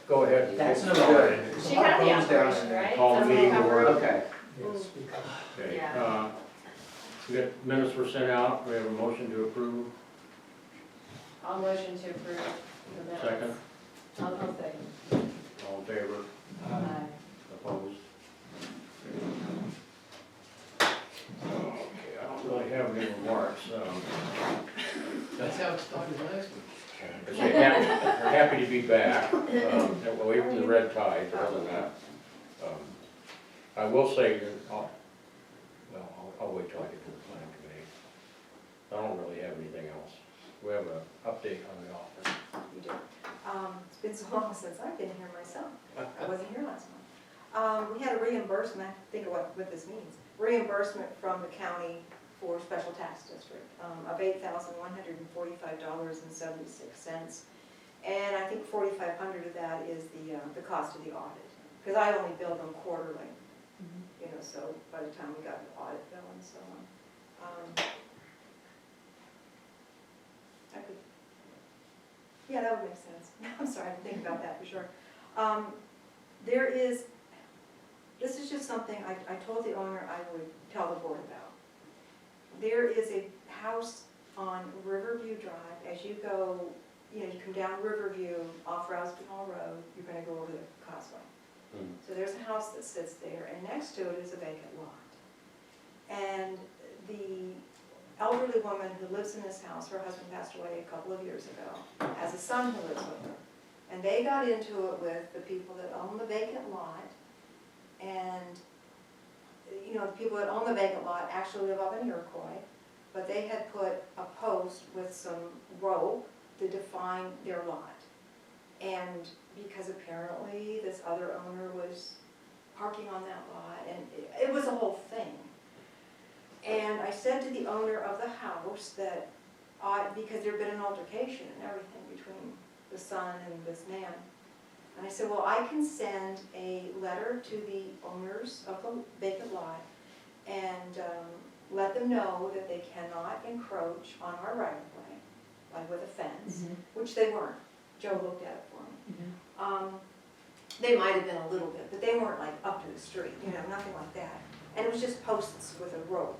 go ahead. That's Get no started. She had the operation, right? Call the meeting to order. Okay. Okay, Yeah. we got minutes were sent out, we have a motion to approve, I'll motion to approve the minutes. second, I'll second. all in favor, Aye. opposed? Okay, I don't really have any remarks, That's how it started last week. we're happy to be back, away from the red tide, but other than that, I will say, I'll wait till I get to the planning committee. I don't really have anything else. We have an update on the office. You do. It's been so long since I've been here myself. I wasn't here last month. We had a reimbursement, think of what this means. Reimbursement from the county for special tax district of $8,145.76. And I think $4,500 of that is the cost of the audit. Because I only bill them quarterly. You know, so by the time we got the audit bill and so on. Yeah, that would make sense. I'm sorry, I didn't think about that for sure. This is just something I told the owner I would tell the board about. There is a house on Riverview Drive. As you go, you come down Riverview off Rousebell Road, you're going to go over the causeway. So there's a house that sits there, and next to it is a vacant lot. And the elderly woman who lives in this house, her husband passed away a couple of years ago, has a son who lives with her. And they got into it with the people that own the vacant lot. And, the people that own the vacant lot actually live up in Iroquois, but they had put a post with some rope to define their lot. And because apparently this other owner was parking on that lot, and it was a whole thing. And I said to the owner of the house that, because there had been an altercation and everything between the son and this man, and I said, well, I can send a letter to the owners of the vacant lot and let them know that they cannot encroach on our right-of-way, like with a fence, which they weren't. Joe looked at it for me. They might have been a little bit, but they weren't like up to the street, nothing like that. And it was just posts with a rope.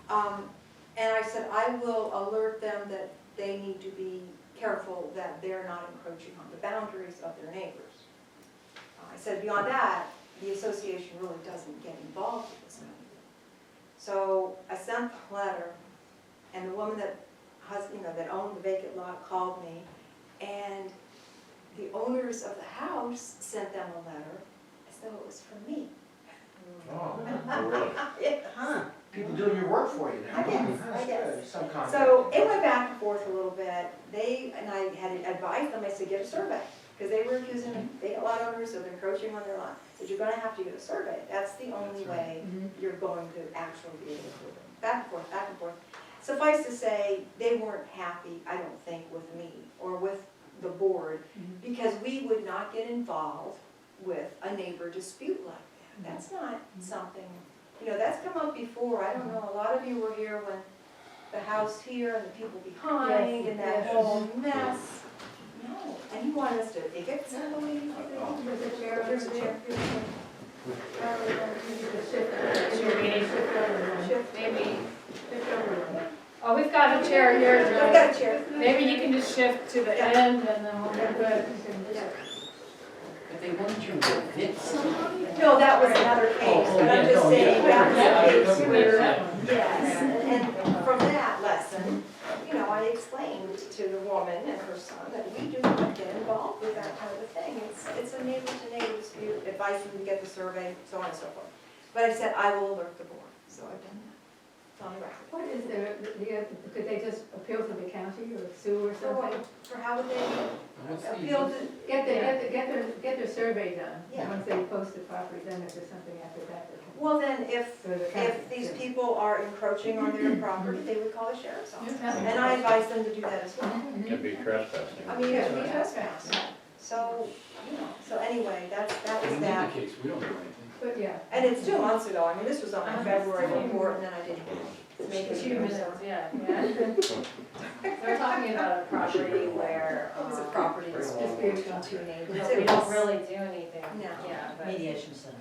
And I said, I will alert them that they need to be careful that they're not encroaching on the boundaries of their neighbors. I said, beyond that, the association really doesn't get involved with this kind of thing. So I sent the letter, and the woman that owned the vacant lot called me, and the owners of the house sent them a letter as though it was for me. Oh, really? Yeah. People doing your work for you now. I guess, That's I guess. good. Some contact. So it went back and forth a little bit. They and I had advised them, I said, get a survey. Because they were accusing vacant lot owners of encroaching on their lot. I said, you're going to have to get a survey. That's the only way you're going to actually be able to prove it. Back and forth, back and forth. Suffice to say, they weren't happy, I don't think, with me or with the board, because we would not get involved with a neighbor dispute like that. That's not something, that's come up before. I don't know, a lot of you were here when the house here and the people behind and that whole mess. No, and you wanted us to evict somebody? There's a chair over There's a there. Shift. Maybe. Oh, we've got a chair here. I've got a chair. Maybe you can just shift to the end and then we'll get good. But they wanted you to hit somebody? No, that was another case, but I'm just saying, that was a case where, Yeah. yes, and from that lesson, I explained to the woman and her son that we do not get involved with that kind of a thing. It's a neighbor-to-neighbor dispute, advise them to get the survey, so on and so forth. But I said, I will alert the board, so I've done that. It's on the record. What is there, could they just appeal to the county or sue or something? For how would they What's the- appeal to, Get their survey done. Yeah. Once they post the property, then if there's something after that. well then, if So the county- these people are encroaching on their property, they would call the sheriff's office. Yeah. And I advise them to do that as well. Could be trespassing. I mean, it would be trespass. So, so anyway, that We was need that. the case, we don't do anything. But yeah. And it's 2 months ago. I mean, this was on my February report, and then I didn't. Make A it few minutes, yourself. yeah. So we're talking about a property where, It was a property dispute Dispute. between two neighbors. we don't really do anything. No. Yeah, but. Mediation center.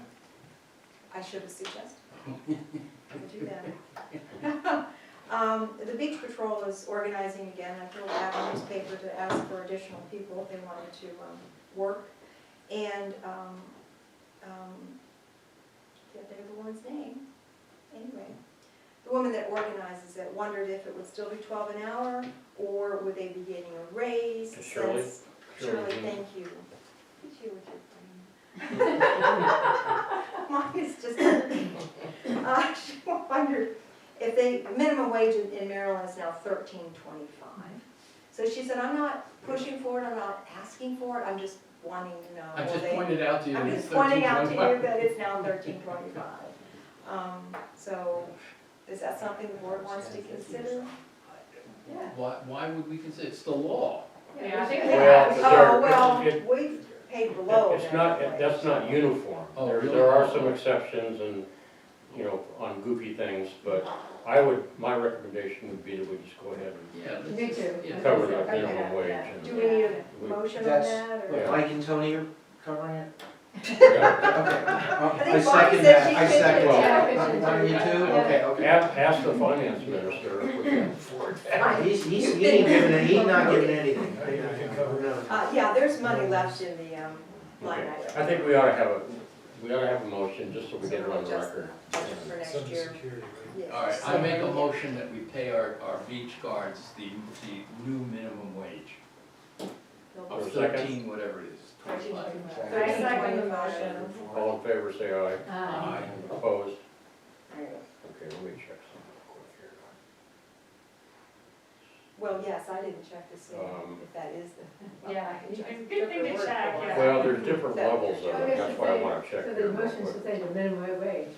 I should have suggested. I would do that. The beach patrol is organizing again. I filled out a newspaper to ask for additional people if they wanted to work. And can't think of the woman's name. Anyway, the woman that organizes it wondered if it would still be 12 an hour, or would they be getting a raise? Shirley? since- Shirley Shirley, Jean. thank you. Look at you with your brain. Mine is just, she wondered if they, minimum wage in Maryland is now $13.25. So she said, I'm not pushing for it, I'm not asking for it, I'm just wanting to know. I Will just they- pointed out to you I'm that it's just pointing out to you 13.25. that it's now $13.25. So is that something the board wants to consider? Yeah. Why would we consider, it's the law. Yeah, I think Well, that. Oh, well, it- we've paid below. It's not, that's not uniform. Oh, There, really? there are some exceptions and, you know, on goofy things, but my recommendation would be that we just go ahead and Yeah. Me too. Yeah. cover the Okay, minimum wage. yeah. and- Do we need a motion on That's- that, or? Yeah. Mike and Tony are covering it? Yeah. Okay. I think I Bonnie second said that, she I could second do that. it. One of you two? Okay, okay. Ask the finance minister if we can afford that. He ain't giving, he's not giving anything. No. Yeah, there's money left in the line Okay. item. I think we ought to have a motion, just so we get it on the Just record. budget for next year. Yes. All right, I make a motion that we pay our beach guards the new minimum wage Or of second. 13, whatever it is, 25. I second the motion. All in favor, say aye. Aye. Opposed? Okay, let me check something quick here. Well, yes, I didn't check to see if that is the. Yeah, I checked. good thing to Took her check, word for it. yeah. Well, there's different levels of I it, guess that's to why I say- wanna check So here the real motion quick. should say the minimum wage.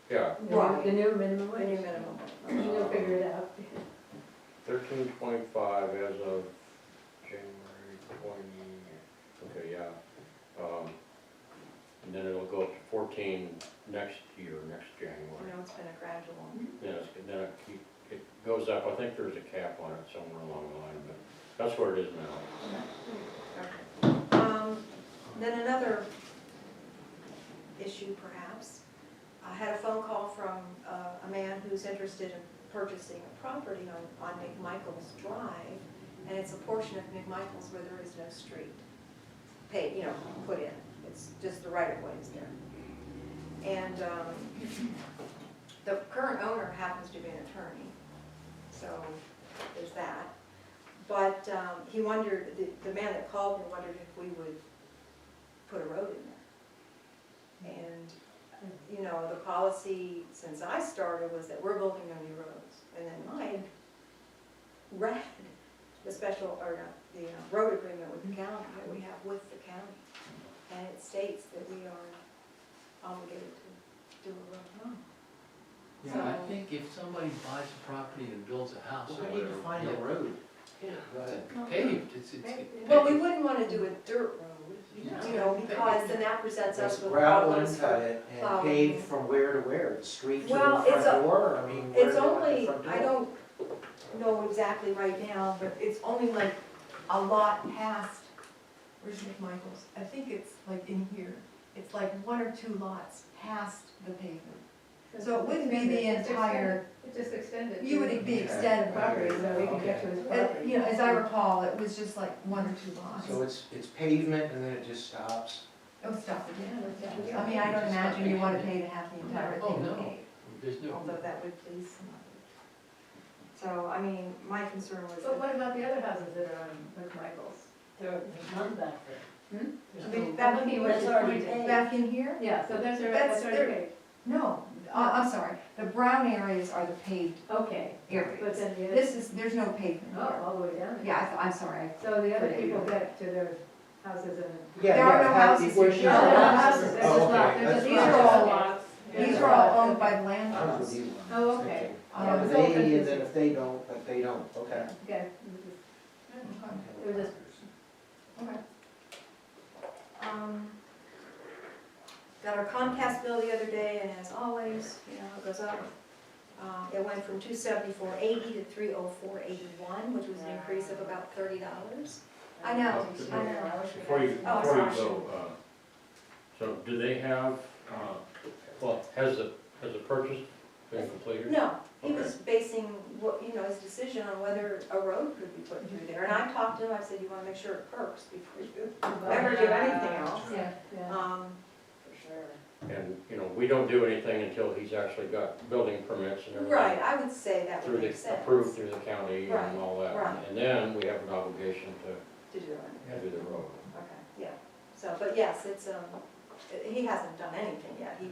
Yeah, Right. The new minimum The new wage. minimum. You'll figure it out. 13.25 as of January 20, okay, yeah. And then it'll go up to 14 next year, next You January. know, it's been a gradual. Then it goes up, I think there's a cap on it somewhere along the line, but that's where it is now. Okay. Then another issue perhaps. I had a phone call from a man who's interested in purchasing a property on McMichael's Drive, and it's a portion of McMichael's where there is no street paid, you know, put in. It's just the right of way is there. And the current owner happens to be an attorney, so there's that. But he wondered, the man that called me wondered if we would put a road in there. And, you know, the policy since I started was that we're building no new roads. And then Mike read the special, or not, the road agreement with the county that we have with the county. And it states that we are obligated to do a road. Yeah, I think if somebody buys a property and builds a house or Where do you whatever. find a road? Yeah, go ahead. Paved, it's Well, we paved. wouldn't want to do a dirt road, you know, because then that presents us Just with gravel problems and for. cut it and plowing. paved from where to where? The street to the Well, it's front a- door? I mean, where It's do you want the only, front door? I don't know exactly right now, but it's only like a lot past, where's McMichael's? I think it's like in here. It's like one or two lots past the pavement. So it wouldn't be the It's entire- It's just extended. You would be extended Property, so we can get to his property. You know, as I recall, it was just like one or two lots. So it's pavement and then it just stops? Oh, stop again. Yeah. I mean, I don't imagine you want to pay to have the entire Oh, thing no. paved, There's no, although that would please somebody. So, I mean, my concern was But that. what about the other houses that are on McMichael's? There's none back there. Hmm? There's Big no- back looking in- what That's is already pointed. paved. Back in here? Yeah, so those are, That's that's already there. paid. No, I'm sorry, the brown areas are the paved Okay. But areas. then the other, This is, there's no pavement oh, here. all the way down there. Yeah, I'm sorry. So the other people get to their houses and. Yeah, There are yeah, no how- houses where here. she's No, at. there are no houses. They're Oh, just okay, lots. They're that's just These fine. are all- lots. These are all owned by the land I was trusts. with you. Oh, okay. Yeah, it's but all they, and confusing. then if they don't, but they don't, okay. Okay. It was just, Okay. Got our Comcast bill the other day, and as always, you know, it goes up. It went from $274.80 to $304.81, which was an increase of about $30. I know, I know. Before you Oh, go, sorry. so do they have, well, has the purchase been completed? No, he was basing what, his decision on whether a road could be put through there. And I talked to him, I said, you wanna make sure it perks before you ever do anything else. Yeah, yeah. For sure. And, we don't do anything until he's actually got building permits and everything. Right, I would say that Through would the, make sense. approved through the county Right, and all that. right. And then we have an obligation To do it, to do the road. okay, yeah. So, but yes, it's, he hasn't done anything yet. He,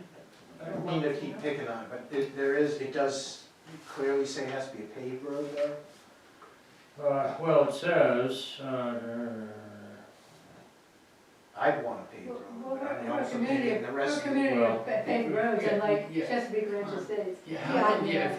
I don't mean to keep picking on it, but it does clearly say it has to be a paved road though? Well, it says, I'd want a paved road. Well, but I mean, we're a also community, paving the we're rest a of it. community Well, of paved roads, and like yeah. Chesapeake Ranch Estates.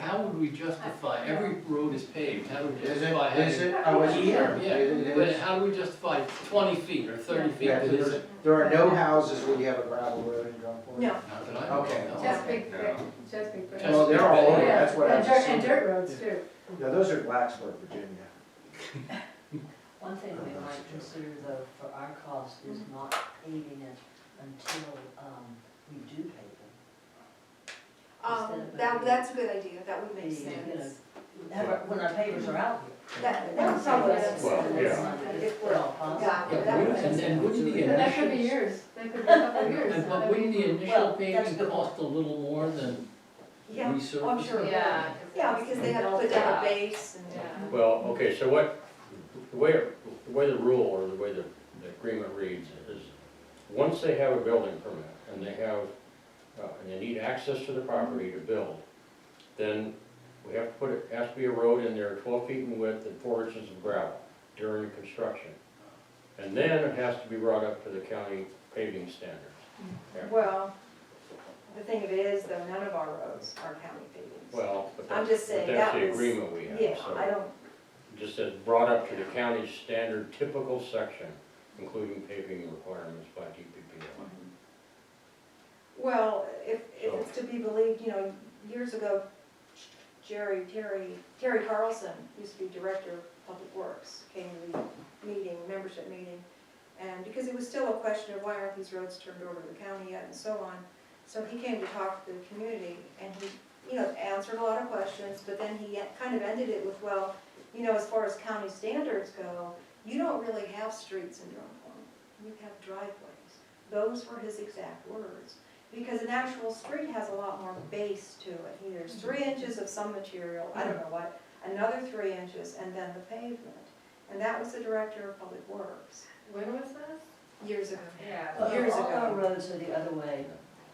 How would we justify, every road is paved, how do we Is justify it, is having? it? Oh, it's here. Yeah, It but is. how do we justify 20 feet or 30 feet Yeah, that isn't? there are no houses where you have a gravel road in Gulfport. no, Not that I know of, Okay. no. Chesapeake, No. Chesapeake Ranch. Well, they're all over, Yeah, that's what I and was dirt- And assuming. dirt roads too. No, those are Blacksburg, Virginia. One thing we might consider though, for our cost, is not paving it until, we do pave them. that's a good idea, that would make Yeah, you know, sense. when our pavers are out here. That would probably make sense. Well, yeah. If we're, yeah, Yeah, that would make and sense. wouldn't the But that could be initial, years, that could be a couple of years. but I wouldn't mean, the initial Well, that's paving good. cost a little more than Yeah, resurfacing? I'm sure. Yeah. Yeah, because they have to put down a base and. Yeah. well, okay, so the way the rule or the way the agreement reads is, once they have a building permit and they have, and they need access to the property to build, then we have to put it, has to be a road in there 12 feet in width and 4 inches of gravel during construction. And then it has to be brought up to the county paving standards. Well, the thing of it is, though, none of our roads are county pavings. Well, but I'm that's, just saying but that's that the was- agreement we have, Yeah, so. I don't, It just says brought up to the county's standard typical section, including paving requirements by DPPOA. well, if it's to be believed, years ago, Terry Carlson used to be director of public works, came to the membership meeting, and because it was still a question of why aren't these roads turned over to the county yet and so on. So he came to talk to the community and he, answered a lot of questions, but then he kind of ended it with, well, as far as county standards go, you don't really have streets in Drum Point, you have driveways. Those were his exact words. Because an actual street has a lot more base to it. There's 3 inches of some material, I don't know what, another 3 inches, and then the pavement. And that was the director of public works, When was this? years ago. Yeah. Well, Years all our ago. roads are the other way.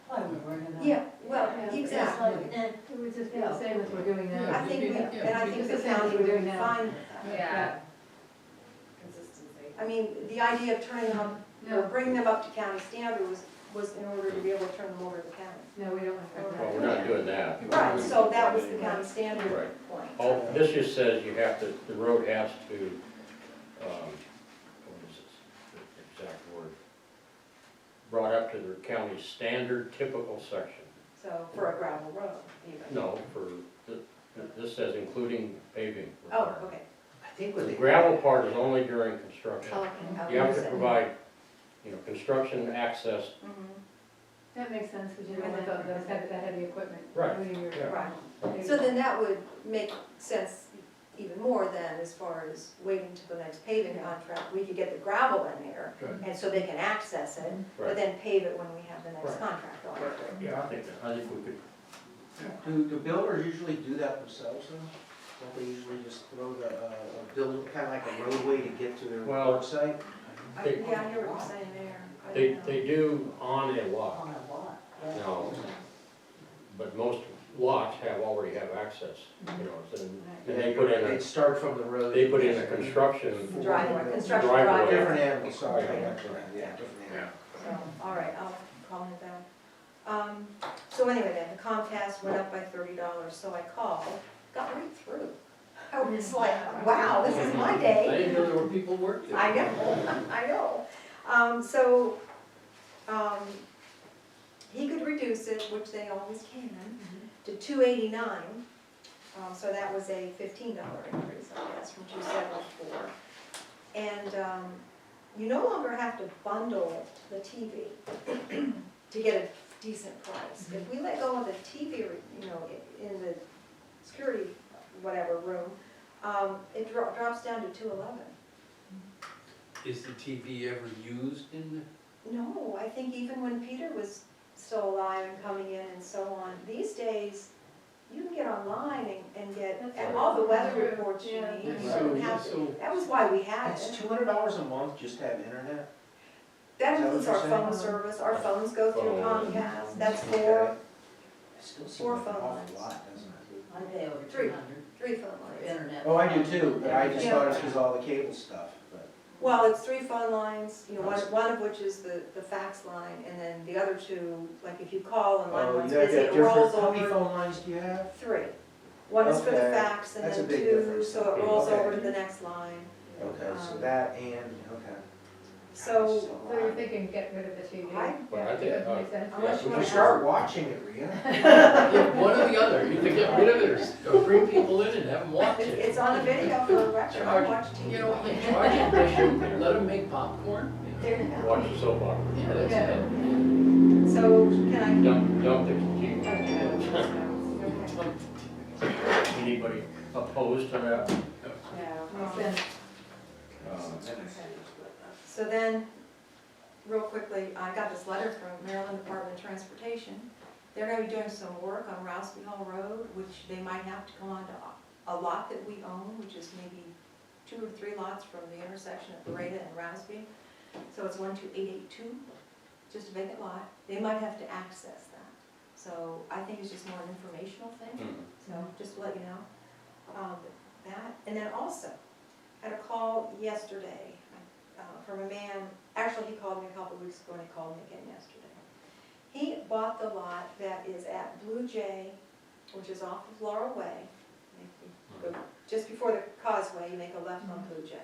I remember him. Yeah, well, Yeah, It's exactly. like, eh, It would just be the same as we're doing Yeah. now. I think, Yeah. and I think Just the the same as county we're would doing be now. fine with that. Yeah. Consistency. I mean, the idea of turning them up, or bringing them up to county standard was in order to be able to turn them over to the county. No, we don't want Well, that. we're not doing that. Right, so that was the county standard Right. point. Oh, this just says you have to, the road has to, what is this, the exact word? Brought up to the county's standard typical section. So, for a gravel road, even. No, this says including paving Oh, requirements. okay. I think The what they. gravel part is only during construction. Okay. You have to provide, construction access. Mhm. That makes sense, because you don't want those heavy equipment. Right, moving your- yeah. Right. So then that would make sense even more then, as far as waiting till the next paving contract. We could get the gravel in there, Good. and so they can access it, but Right. then pave it when we have the next Right. contract on it. Yeah, I think we could, Do builders usually do that themselves though? Don't they usually just throw build kind of like a roadway to get to their Well, work site? Yeah, I hear what you're saying there. I they, don't know. they do on a lot. on a lot. yeah. No, but most lots already have access, and they put in They'd start from the road. a construction. Driveway, construction Driveway. driveway. Different animal, sorry, I Yeah. got you, yeah, different animal. So, all right, I'll call it that. So anyway, then, the Comcast went up by $30, so I called, got right through. I was like, wow, this is my I day. didn't know there were people working there. I know, I know. He could reduce it, which they always can, to $289 So that was a $15 increase, I guess, from 274. And you no longer have to bundle the TV to get a decent price. If we let go of the TV, you know, in the security whatever room, it drops down to $211. Is the TV ever used in No, I think even when Peter was still alive and coming in and so on, these days, you can get online and get and all the weather reports you Yeah. need. You So, don't yeah, have to- so- That was why we had It's it. $200 a month just to have internet? That Is that includes what our you're phone saying? service, our phones go through Phone. Comcast, that's Okay. four, It still seems Four like an phone awful lines. lot, doesn't it? I pay over Three. 200 three phone for lines. internet. Oh, I do too, but I just Yeah. thought it's because all the cable stuff, but. Well, it's three phone lines, you know, one of which is the fax line, and then the other two, like if you call and line Oh, one's you got busy, that it different, rolls how many over. phone lines do you have? Three. One is for the Okay. fax and That's a then big two, difference. so it rolls Okay. over to the next line. Okay, so Um, that and, okay. So, That's a So lot. you're thinking get rid of the TV? I- Well, I Yeah, think, it doesn't make sense. Unless We you can wanna start watching it, Rita. Yeah, one or the other, you can get rid of it or bring people in and have them watch it. it's on a video for a record, I Charge- watch TV. You know, you charge admission, let them make popcorn. There you go. Watch the soap opera. Yeah, that's Yeah. it. So, can Dump the TV. I? Anybody opposed to that? Makes sense. So then, real quickly, I got this letter from Maryland Department of Transportation. They're gonna be doing some work on Rousby Hall Road, which they might have to come onto a lot that we own, which is maybe 2 or 3 lots from the intersection of Beretta and Rousby. So it's 12882, just a vacant lot. They might have to access that. So I think it's just more an informational thing. Mhm. So just to let you know, that, and then also, had a call yesterday from a man, actually he called me a couple weeks ago and he called me again yesterday. He bought the lot that is at Blue Jay, which is off of Laurel Way. You go just before the causeway, you make a left on Blue Jay.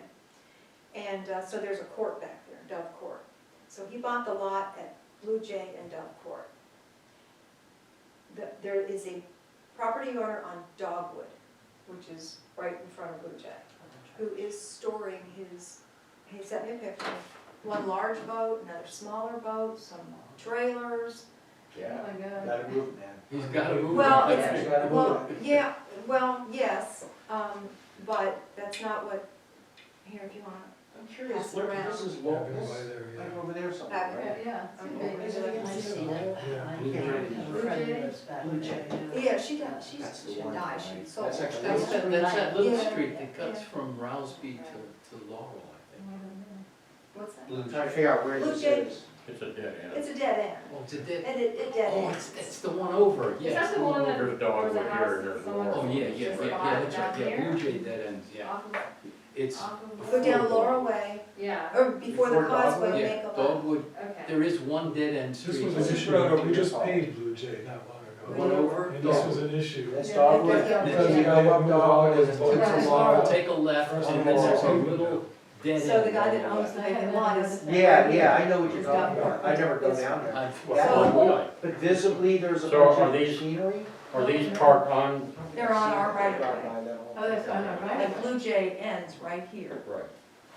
And so there's a court back there, Dove Court. So he bought the lot at Blue Jay and Dove Court. There is a property owner on Dogwood, which is right in front of Blue Jay, who is storing his, he sent me a picture, one large boat, another smaller boat, some trailers. Oh my God. Gotta move it, man. He's gotta move. Well, it. it's, You gotta move well, it. yeah, well, yes, but that's not what, here, if you want, I'm curious, Pass it where, around. this is Yeah, local, been by this, there, yeah. like over there somewhere, Back right? Yeah. Okay. Maybe like I've in seen the- it. Yeah. I Blue have Jay. a friend of us back Blue there. Jay. yeah, she died, That's the she one, died, right? she sold. That's like a That's little that little Yeah, street that cuts yeah. from Rousby to Laurel, I think. What's that? I'm trying to figure out where Blue this Jay. is. It's a dead end. It's a dead end, Oh, it's a dead, and it dead oh, ends. it's the one over, Is yes. that the one that, There's there was Dogwood a here house and that there's someone? Oh, yeah, just yeah, bought that's right, down yeah, here? Blue Jay dead ends, yeah. Off of- It's, off of- Go down Laurel Way, Yeah, or before the Before causeway, Dogwood? you yeah, make a left. Dogwood, okay. there is one dead end This street. was an issue, we just paid Blue Jay not The long one ago. over? And this was an issue. That's Yeah, Dogwood, yeah. because you go up Dogwood, and it's Right. a lot. Take a left, and then there's a little dead end. So the guy on that owns the left. vacant lot is. Yeah, I know what you're It's talking got about, I never go down there. I've- Well, would like. But visibly, there's a So bunch are of these- machinery. Are these parked on? They're on our right of way. Oh, that's on our right. Like Blue Jay ends right here, Right.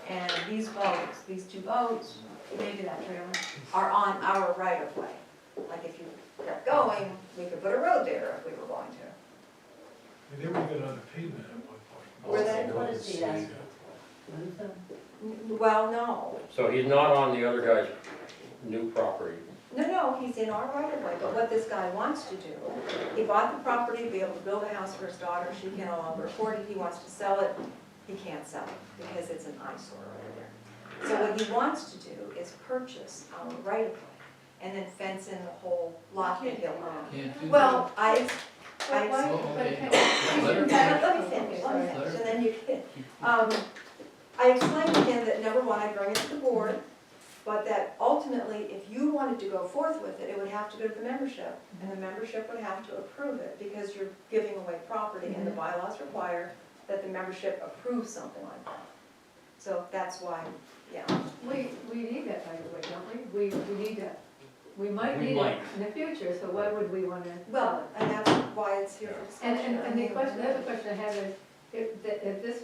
and these boats, these two boats, maybe that trailer, are on our right of way. Like if you kept going, we could put a road there if we were going to. And they were even on the pavement at one point. Were they? What is he asking? What is that? Well, no, So he's not on the other guy's new property. no, he's in our right of way, but what this guy wants to do, he bought the property to be able to build a house for his daughter, she can no longer afford it, he wants to sell it, he can't sell it, because it's an eyesore over there. So what he wants to do is purchase our right of way, and then fence in the whole lot that he'll own. Can't do that. Well, But why- Oh, but okay. can- Let her let me finish, and then you can, I explained to him that number one, I'd bring it to the board, but that ultimately, if you wanted to go forth with it, it would have to go to the membership, and the membership would have to approve it, because you're giving away property, and the bylaws require that the membership approve something like that. So that's why, yeah. We need that right away, don't we? We need that. we might We need might. it in the future, so why would we wanna? Well, and that's why it's here for And, discussion. and the question, the other question I have is, if this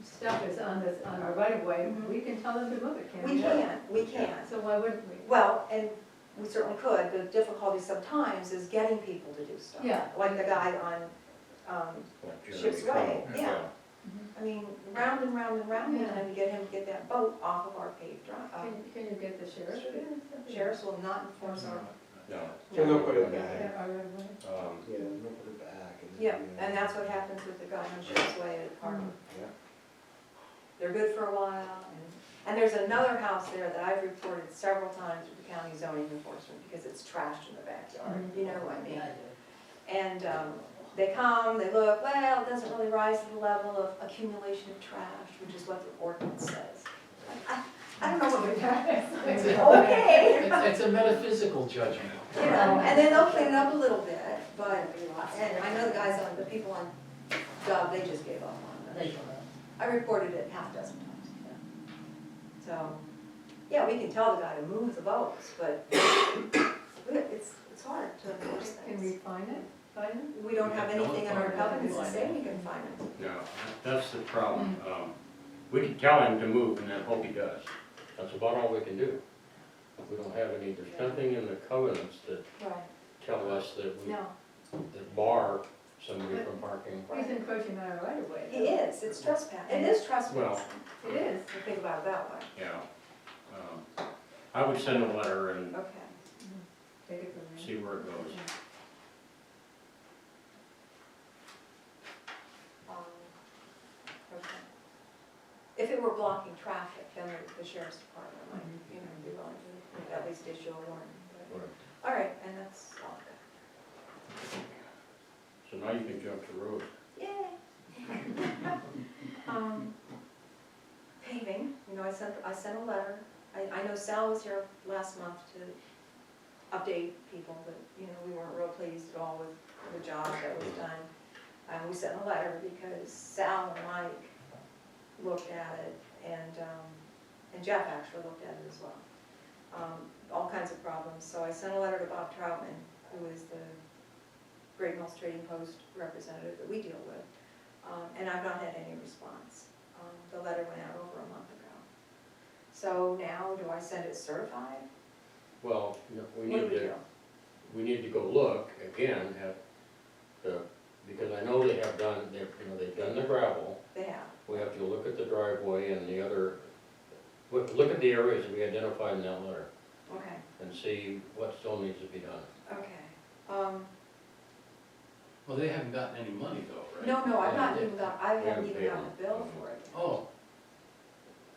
stuff is on our right of way, Mhm. we can tell them to move it, can't we? We can. So why wouldn't we? Well, and we certainly could, the difficulty sometimes is getting people to do stuff. Yeah. Like the guy on, Like Jeremy Ship's Way, Connell. yeah. I mean, round and round and round, Yeah. and to get him to get that boat off of our paved drive. Can you get the sheriff? to do something? Sheriffs will not enforce our, No. So they'll put it Yeah, back. our right of way. Yeah, they'll put it back. yeah, and that's what happens with the guy on Ship's Way at Harbor. Yeah. They're good for a while, and there's another house there that I've reported several times with the county zoning enforcement because it's trashed in the backyard, you know what I mean? Yeah, I do. And they come, they look, well, it doesn't really rise to the level of accumulation of trash, which is what the ordinance says. I don't know what they're okay. It's a metaphysical judgment. You know, and then they'll clean it up a little bit, but, and I know the guys on, the people on Dove, they just gave up on They it. don't know. I reported it half a dozen times. So, yeah, we can tell the guy to move the boats, but it's hard to enforce Can we things. fine it? We don't have anything in our No, covenants to fine. say we can find it. No, that's the problem. We can tell him to move and then hope he does. That's about all we can do. We don't have any, there's nothing in the covenants that Right. tell us that we, No, that bar somebody from parking. he's encroaching on our right of way. He is, it's trespass, it is trespassing, Well- It is. if you think about it that way. Yeah. I would send a letter and Okay. Take it from there. see where it goes. Okay. If it were blocking traffic, then the sheriff's department might, you know, be willing to at least issue a warning. but- Right. All right, and that's all. So now you can jump to road. Yay! Paving, you know, I sent a letter. I know Sal was here last month to update people, but, you know, we weren't real pleased at all with the job that was done. We sent a letter because Sal and Mike looked at it, and Jeff actually looked at it as well. All kinds of problems, so I sent a letter to Bob Troutman, who is the Great Mills Trading Post representative that we deal with, and I've not had any response. The letter went out over a month ago. So now, do I send it certified? Well, no, we What do need we to, do? we need to go look again at the, because I know they have done, they've done the gravel. They have, We have to look at the driveway and the other, look at the areas that we identified in that letter okay, and see what still needs to be done. okay. Well, they haven't gotten any money though, right? No, I've Yeah, not they- even got, I We haven't haven't even paid gotten a them. bill for it. Oh,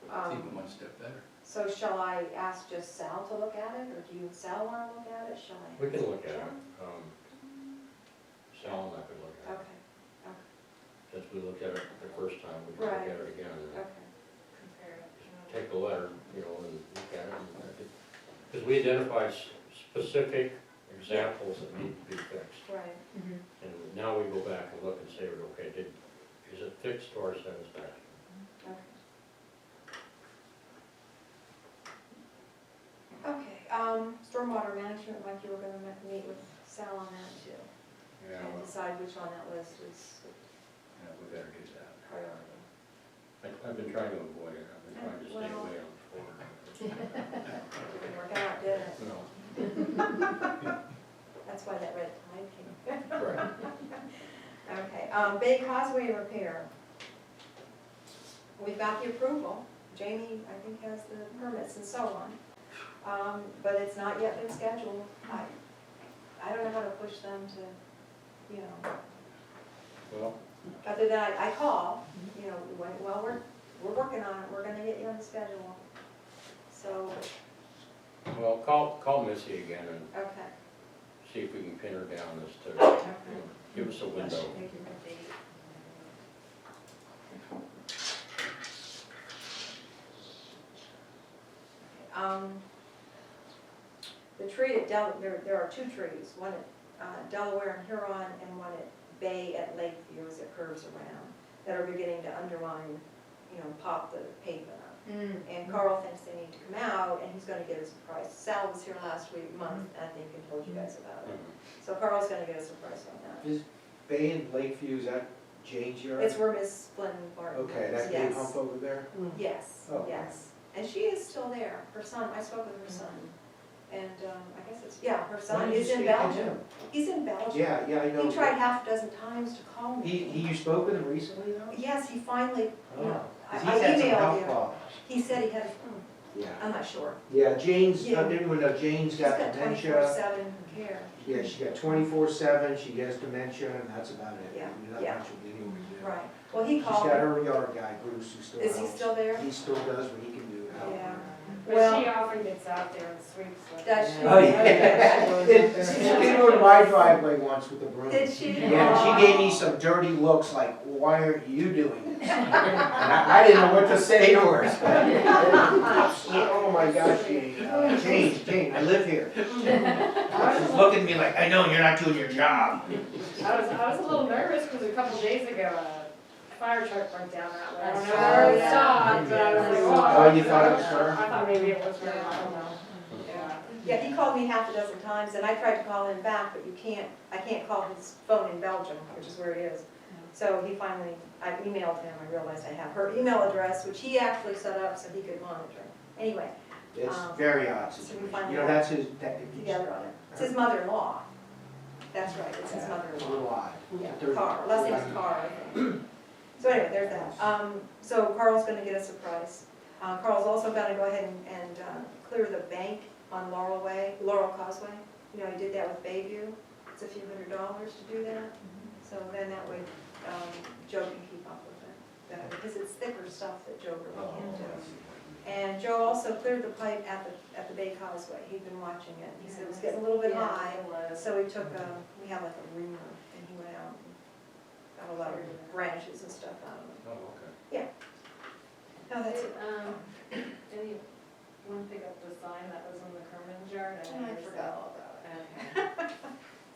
even Um, one step better. So shall I ask just Sal to look at it, or do you, Sal wanna look at it, shall I? We can look at it. Sure. Sal and I could look at it. Okay, Since we looked at it the first time, we can look Right. at it again. And okay. Compare it. take the letter, and look at it. Because we identified specific examples that need to be fixed. Right, Mhm. And now we go back and look and say, okay, is it fixed to our satisfaction? okay. Okay, stormwater management, Mike, you were gonna meet with Sal on that too, Yeah, and decide which on that list is yeah, we better do that. priority. I've been trying to avoid it, I've been trying to stay Well- away on Florida. It didn't work out, did it? No, That's why that red tide came. right. Okay, Bay Causeway repair. We've got the approval. Jamie, I think, has the permits and so on. But it's not yet been scheduled. I don't know how to push them to, you know, Well, other than I call, you know, well, we're working on it, we're gonna get you on the schedule. So, well, call Missy again and okay. see if we can pin her down as to, Okay. give us a window. Thank you for the date. The tree at there are two trees, one at Delaware and Huron and one at Bay at Lakeview as it curves around, that are beginning to undermine, you know, pop the pavement up. And Carl thinks they need to come out, and he's gonna get us a price. Sal was here last month, I think, and told you guys about it. So Carl's gonna get us a price on that. Is Bay and Lakeview, is that Jane's yard? It's where Miss Flynn Martin lives, Okay, that big yes. hump over there? Yes, Oh. yes. And she is still there. Her son, I spoke with her son. And I guess it's, yeah, her son When did you is in speak to Belgium. him? He's in Belgium. Yeah, I know. He tried half a dozen times to call me. You spoke with him recently though? Yes, he finally, you know, Oh, I 'cause he's had some emailed health him. problems. He said he had, Yeah. I'm not sure. Yeah, Jane's, Yeah. everyone know Jane's She's got got dementia. 24/7 care. Yeah, she got 24/7, she has dementia, and that's about it. Yeah, Not yeah. much of anything. Right. Well, he She's called got me. her yard guy, Bruce, who still Is he helps. still there? He still does what he can do to help. Yeah. But Well- she often gets out there and sweeps. like- Does she? Oh, yeah. She came over my driveway once with a broom. Did she? Yeah, she gave me some dirty looks like, why aren't you doing this? And I didn't know what to say to her. Oh my gosh, Jane, I live here. She's looking at me like, I know you're not doing your job. I was a little nervous because a couple days ago, a fire truck broke down that way. I don't know Oh, where it yeah. stopped, but I was like, Oh, you thought it was her? I thought maybe it was her, I don't know. Yeah. Yeah, he called me half a dozen times, and I tried to call him back, but I can't call his phone in Belgium, which is where it is. So he finally, I emailed him, I realized I have her email address, which he actually set up so he could monitor. Anyway, It's very odd so we situation. finally You know, got that's his, together on it. It's his mother-in-law. That's right, it's his a mother-in-law. little odd. Yeah, There's- Carr, last name's Carr, I think. So anyway, there's that. So Carl's gonna get us a price. Carl's also gonna go ahead and clear the bank on Laurel Causeway. You know, he did that with Bayview. It's a few $100s to do that. So then that way, Joe can keep up with it better, because it's thicker stuff that Joe really can't do. And Joe also cleared the pipe at the Bay Causeway. He'd been watching it. He said it was getting a little bit Yeah, high. it was. So we took we have like a reamer, and he went out and got a lot of branches and stuff out of it. Oh, okay. No, that's it. Anyone pick up the sign that was on the Kerman's yard? Oh, I forgot all about it. Okay.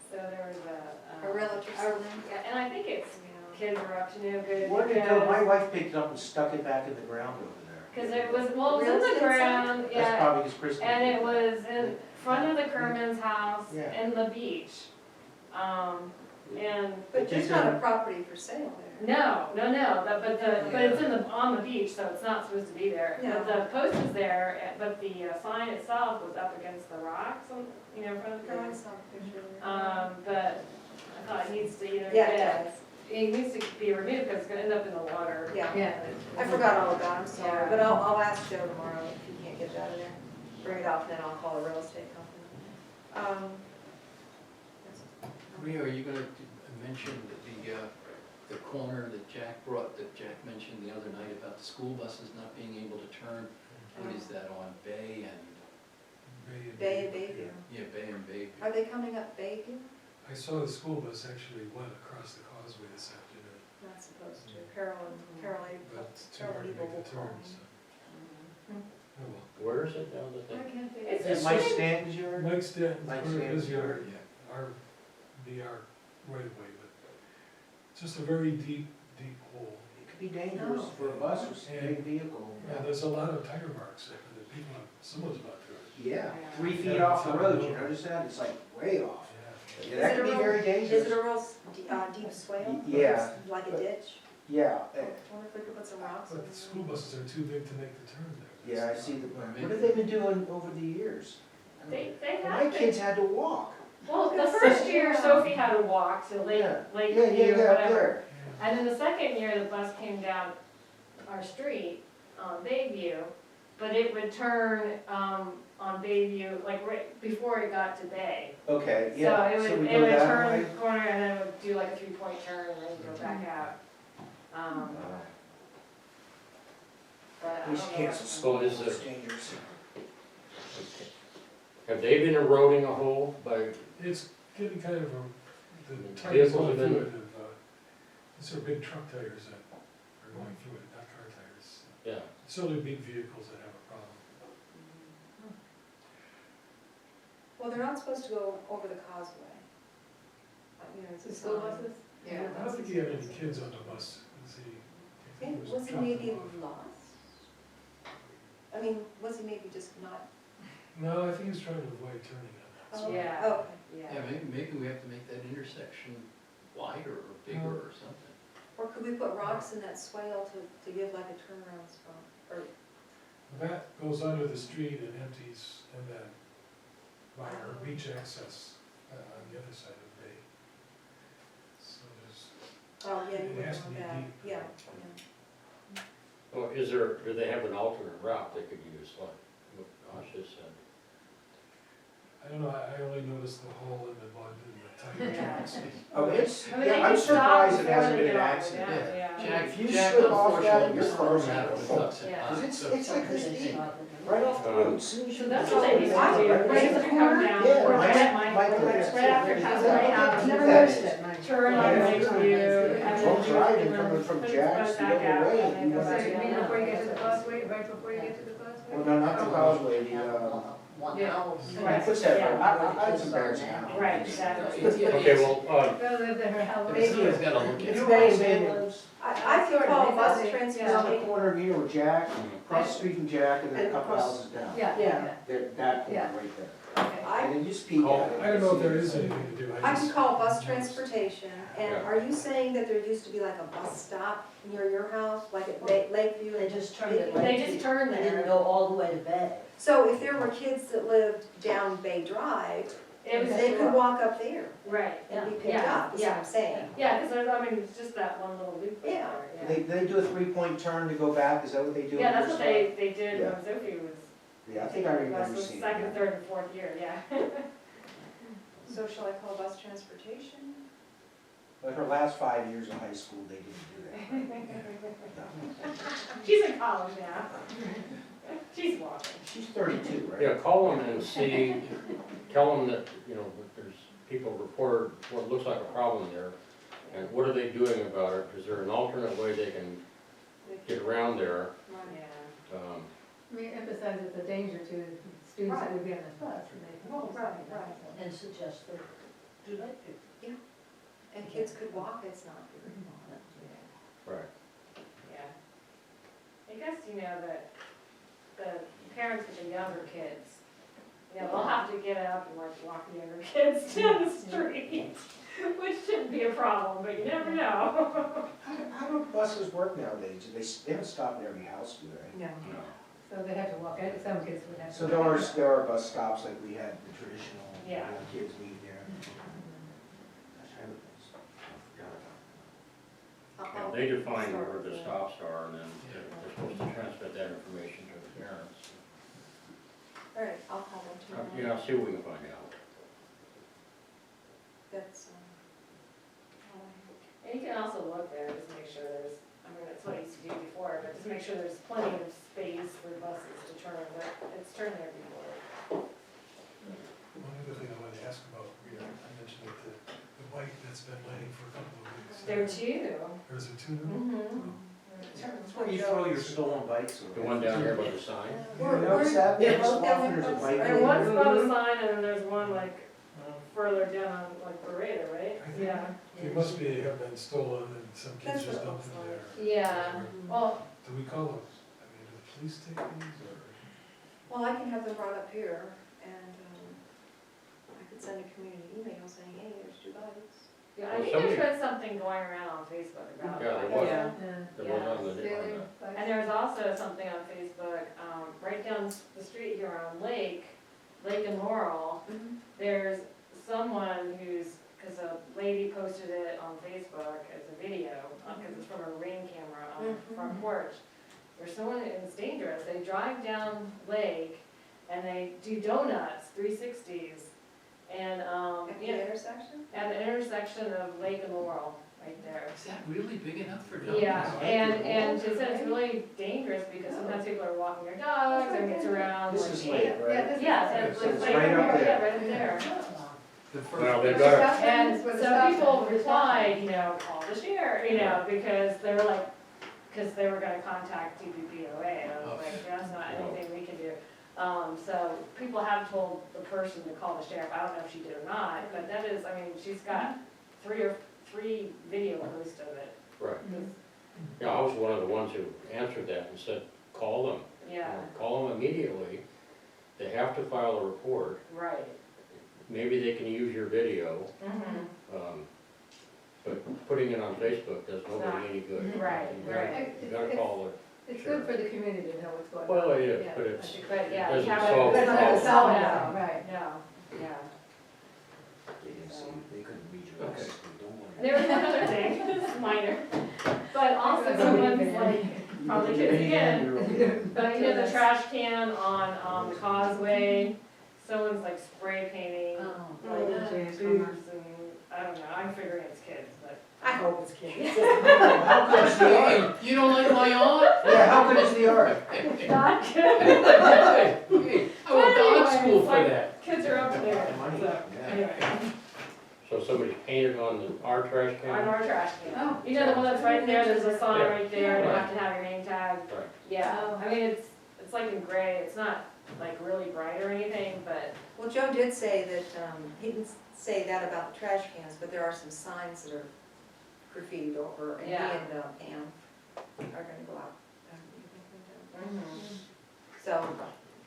So there was A realtor sign. Yeah, and I think it's, kids were up to no good. Where did it go? My wife picked it up and stuck it back in the ground over there. Because it was, well, it was Real in the estate sign? ground, That's yeah, probably because Kristen. and it was in front of the Kerman's house, Yeah. in the beach. And, But there's not a property for sale there. no, but it's on the beach, so it's not supposed to be there. Yeah. But the post is there, but the sign itself was up against the rocks, in front of the I Kerman's. saw a picture there. But I thought it needs to either Yeah, it get, does. it needs to be removed because it's gonna end up in the water. Yeah. I forgot all about it, I'm sorry, Yeah. but I'll ask Joe tomorrow if he can't get it out of there. Bring it out, and then I'll call a real estate company. Maria, are you gonna mention the corner that Jack mentioned the other night about the school buses not being able to turn? What is that on Bay and, Bay and Bayview. yeah, Bay and Bayview? Are they coming up Bayview? I saw the school bus actually went across the causeway this afternoon, Not supposed to. Carol but it's too Carol hard to Eagle make will the call turn, me. so. Oh, well. Where is it down the I thing? can't think It's of Is it. Mike Stanton's yard? Mike Stanton's Mike part of his Stanton's yard, Yeah. be our right of way, but it's just a very deep hole. It could be dangerous No. for a bus or a big vehicle. And there's a lot of tire marks there, that people, someone's about to, Yeah, 3 feet off the road, you notice that? It's like way off. yeah. Yeah, that could be very Is dangerous. it a real deep swale? Yeah. Like a ditch? Yeah, I wonder if we could put some rocks in But the there. school buses are too big to make the turn there. yeah, I see the, what have they been doing over the years? They My have, kids had to walk. well, the first year Sophie had to walk to Yeah. Lakeview, Yeah, whatever. there. And then the second year, the bus came down our street on Bayview, but it would turn, on Bayview, like right before it got to Bay. Okay, So yeah, it so would, we it go would that turn way? the corner and then it would do like a 3-point turn and then go back out. But I We don't should know cancel what- school, Is it's it- dangerous. Have they been eroding a hole by, It's getting kind of the The tires vehicles going have through been- it, these are big truck tires that are going through it, not car tires. yeah, It's only big vehicles that have a problem. Well, they're not supposed to go over the causeway. You know, it's a The school sign. buses? Yeah. I don't think he had any kids on the bus, was he? I think it Was it dropped maybe them off. lost? I mean, was he maybe just not? No, I think he's trying to avoid turning on that. Oh, Yeah. oh, okay. Yeah, maybe we have to make that intersection wider or bigger or something. Or could we put rocks in that swale to give like a turnaround spot? Or, That goes under the street and empties, and then by our beach access on the other side of the bay. So there's, oh, yeah, you It would has to want be that, deep. yeah, Well, do they have an alternate route they could use, like what Ash just said? I don't know, I only noticed the hole in the mud and the tire Yeah. tracks. Oh, it's, I mean, yeah, they I'm can stop surprised it before hasn't they been an get all the way accident. down, yeah. Jack, If you Jack slip off that, unfortunately you're was thrown frozen. out of the ducks and Yeah. Cause ducks, it's like this deep, Right right off the road. As soon as So you that's go what they used to down, do, right right there. as you come down, Yeah, right mine's- at my, mine right does. after Castle Yeah. House, I've Never that noticed is. it, Mike. turn on Yeah. Lakeview, and then Drunk do driving it, coming from put it Jack's back the other out, way, and then you go know, back So you mean down. before you get to the causeway, right before you get to the causeway? Well, no, not the causeway, the, One Yeah. house. he puts that, Yeah. it's embarrassing now. Right, exactly. Okay, well, Go live there, how long? Somebody's gotta look You at know it. where his name lives? I could Sort of, call it's bus a- It's on the transportation. corner of here with Jack, across the street from Jack, and then a And couple across- houses down. Yeah, yeah, That corner Yeah. right there. okay. And then you just peek Call- at it. I don't know if there is anything to do. I just- could call bus transportation, and Yeah. are you saying that there used to be like a bus stop near your house, like at Lakeview? They just turned it right. They just turned They didn't there. go all the way to Bay. So if there were kids that lived down Bay Drive, It was, they could walk up there right, and be picked Yeah, up, is what I'm saying. yeah, because there's, I mean, it's just that one little loop right Yeah. there, They do a 3-point turn to go back, is that what they do? yeah. Yeah, on that's your what side? they did Yeah. when Sophie was Yeah, I think taking I the remember bus, was seeing second, that. third, and fourth year, yeah. So shall I call bus transportation? But her last 5 years of high school, they didn't do that. She's in college now. She's walking. She's 32, right? yeah, call them and see, tell them that, you know, that there's people reported what looks like a problem there, and what are they doing about it? Is there an alternate way they can get around there? Yeah. I mean, emphasize it's a danger to the students that would be on the bus, and they. Well, right. And suggest that do Lakeview. And kids could walk, it's not. Right. Yeah. I guess, you know, that the parents with the younger kids, you know, they'll have to get up and like walk the younger kids down the street, which shouldn't be a problem, but you never know. How do buses work nowadays? They don't stop at every house, do they? No. So they have to walk, some kids would have to. So there are bus stops like we had the traditional, you Yeah. know, kids meet there. Gosh, I forgot about Yeah, they define where the stops are, and then they're supposed to transmit that information to the parents. All right, I'll call them tomorrow. Yeah, see what we can find out. That's, And you can also look there, just make sure there's, I mean, that's what I used to do before, but just make sure there's plenty of space for buses to turn, but it's turned there before. One other thing I wanted to ask about, I mentioned that the bike that's been laying for a couple of weeks. There are two. Or is it two now? Mm-hmm. That's where you throw your stolen bikes The one down here by the sign? You ever notice that? They're Every so both down often there? there's a bike. And lane. one's by the sign, and then there's one like further down, like Beretta, right? I think Yeah. They must be, have been stolen and some kids That's just what it dumped looks them there. Yeah, well, Do we call those, I mean, do the police take these or? well, I can have them brought up here, and I could send a community email saying, hey, there's 2 bikes. yeah, I Well, think somebody- there's been something going around on Facebook about Yeah, there that. was. Yeah. There was on the, Sailing on bikes. And there was also something on Facebook, right down the street here on Lake and Laurel, there's someone who's, because a lady posted it on Facebook as a video, because it's from a ring camera on the front porch. There's someone, and it's dangerous, they drive down Lake and they do donuts, 360s, and, At the yeah, intersection? at the intersection of Lake and Laurel, right there. Is that really big enough for dogs? Yeah, and she said it's really dangerous because sometimes people are walking their dogs, and it's around This like is eight. late, Yeah, right? this is. Yes, and it's So it's like, right up there. yeah, right up there. The first. Well, they've Where the got, stop sign And is, where the so stop people sign is. replied, you know, call the sheriff, you know, because they were like, because they were gonna contact DPPOA, and I was like, that's not anything we can do. So people have told the person to call the sheriff, I don't know if she did or not, but that is, I mean, she's got three video posts of it. right. Yeah, I was one of the ones who answered that and said, call them. Yeah, Call them immediately, they have to file a report, right. maybe they can use your video, Mm-hmm. but putting it on Facebook does nobody any good. Right, You gotta- right. You gotta call it, It's good for the community to know what's going on. well, it is, Yeah, but I it's, think- But yeah, you doesn't have solve to. the But problem. it's solved No, now, right. No, yeah. They didn't see, they couldn't read your Okay. lips, they don't want And there was one other thing, it's minor, but also Like a someone's minivan. like, probably kids again, but you know the trash can on the causeway, someone's like spray painting, like Jeez, boobs and, I don't know, I'm figuring it's kids, but. I hope it's kids. How good is the art? Hey, you don't like my aunt? Yeah, how good is the art? Not good. Hey, I went to art Anyway, school it's for like- that. Kids are up there, Money, so, yeah. anyway, so somebody painted on our trash on can? our trash can. Oh. You know the one that's right there, there's a sign Yeah. right there, you Right. have to have your name tag. Right. Yeah, Oh. I mean, it's like in gray, it's not like really bright or anything, but, Well, Joe did say that, he didn't say that about the trash cans, but there are some signs that are graffitied over, and he Yeah. and Pam are gonna go out. So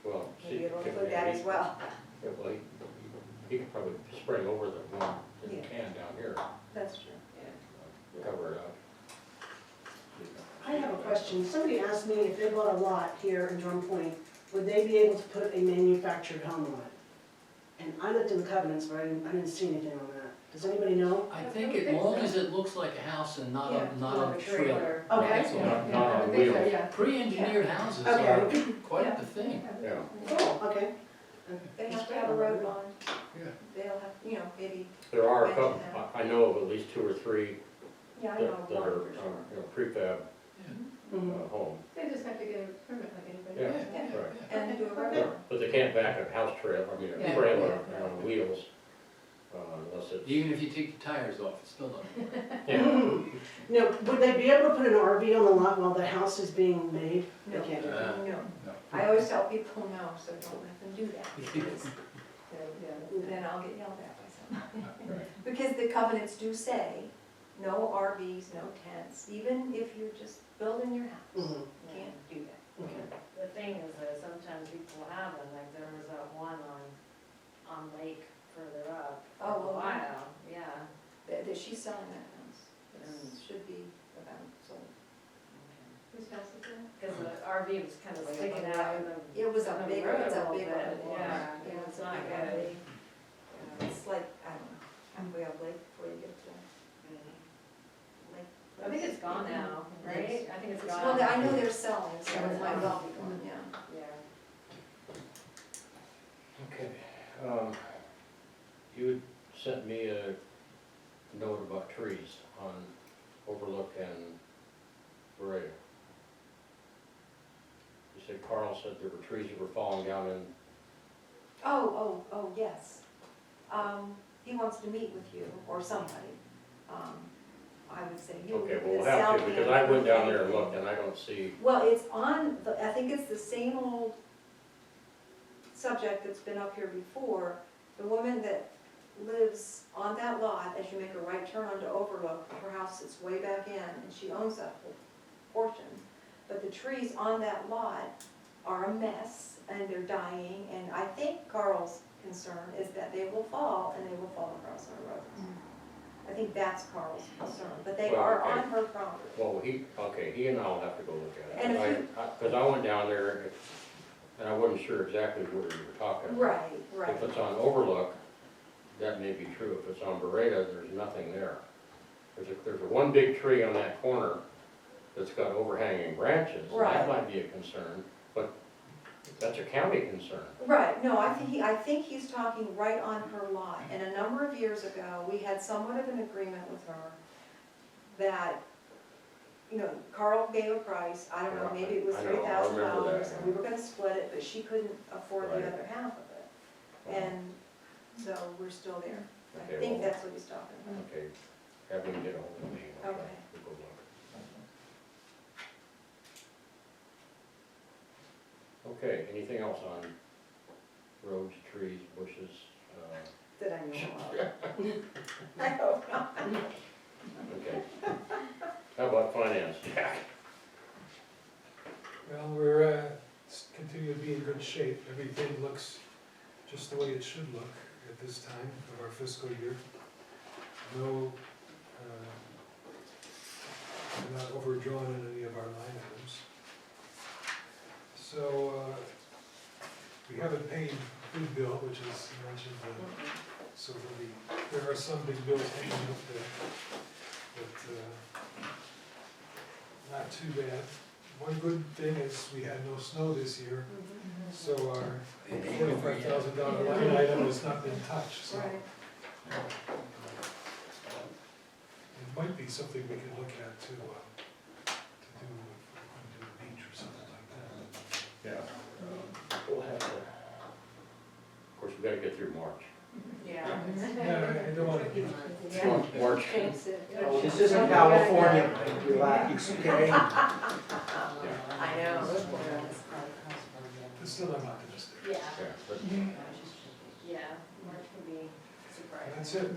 Well, maybe see, it'll can- include that as well. Yeah, well, he could probably spray over the one in the Yeah. can down here, That's true. cover it up. I have a question. Somebody asked me if they bought a lot here in Drum Point, would they be able to put a manufactured home on it? And I looked in the covenants, but I didn't see anything on that. Does anybody know? I think as long as it looks like a house and not Yeah, a, not a trailer. Okay. That's all. Not- Yeah, not I on think so, wheels. yeah. Pre-engineered houses Okay. are quite the thing. Yeah, Oh, okay. They have to have a road bond. Yeah. They'll have, maybe, there are a couple, Mention that. I know of at least 2 or 3 yeah, I that know that one are, for sure. prefab Mhm. homes. They just have to get a permit like anybody Yeah. else. Yeah. Right. And do a road Okay. bond. But they can't back a house trailer, I mean, a Yeah. trailer on wheels, unless it's, Even if you take the tires off, it's still not. yeah. Now, would they be able to put an RV on the lot while the house is being made? They No. can't do that. No. No. I always tell people no, so don't let them do that, because Yeah. then I'll get yelled at by someone. Because the covenants do say, no RVs, no tents, even if you're just building your house, Mhm. you can't do that. Okay. the thing is that sometimes people have them, like there was that one on Lake further up for Oh, a well, while, yeah. That she's selling that house, and should be about sold. Whose house is that? Cause the RV was kind of sticking out in the. It was a on the big, road it's a little big bit, one. Yeah, Yeah, it's a not big good. RV. It's like, I don't know, halfway up Lake before you get to Lake. I think it's gone now, right? I think it's gone. Well, I know they're selling, so it might well be gone, yeah. Yeah. Okay, you had sent me a note about trees on Overlook and Berea. You said Carl said there were trees that were falling down in, Oh, yes. He wants to meet with you or somebody. I would say you. okay, well, is we'll have to, South because End I went down there and anything. looked and I don't see, Well, it's on, I think it's the same old subject that's been up here before. The woman that lives on that lot, as you make a right turn onto Overlook, her house is way back in, and she owns that whole portion. But the trees on that lot are a mess, and they're dying, and I think Carl's concern is that they will fall, and they will fall across our roads. I think that's Carl's concern, but they Well, are okay. on her property. well, he and I'll have to go look at And it. if Because I went down there and I wasn't sure exactly what you were talking about. Right. If it's on Overlook, that may be true. If it's on Beretta, there's nothing there. There's a one big tree on that corner that's got overhanging branches. and Right. That might be a concern, but that's a county concern. Right, no, I think he's talking right on her lot, and a number of years ago, we had somewhat of an agreement with her that, Carl gave a price, I don't know, maybe it was I know, I remember $3,000, that. and we were gonna split it, but she couldn't afford the Right. other half of it. And so we're still there. I Okay, think well- that's what he's talking about. Okay, have them get ahold of me. I'll try Okay. to go look. Okay, anything else on roads, trees, bushes? That I know of. I hope not. Okay. How about finance, Jack? Well, we're everything looks just the way it should look at this time of our fiscal year. No, we're not overdrawn in any of our line items. So, we haven't paid big bill, which is mentioned, so there are some big bills hanging up there, but, not too bad. One good thing is we had no snow this year, so our $45,000 line item has not been touched, so. Right. It might be something we could look at to do if we do the beach or something like that. Yeah. We'll have to, of course, we gotta get through March. Yeah. Yeah, I don't wanna, Yeah. March, Jinx it. Oh, this isn't California, relax, okay? I know. but still I'm optimistic. Yeah, yeah, but yeah, March can be surprising. That's it.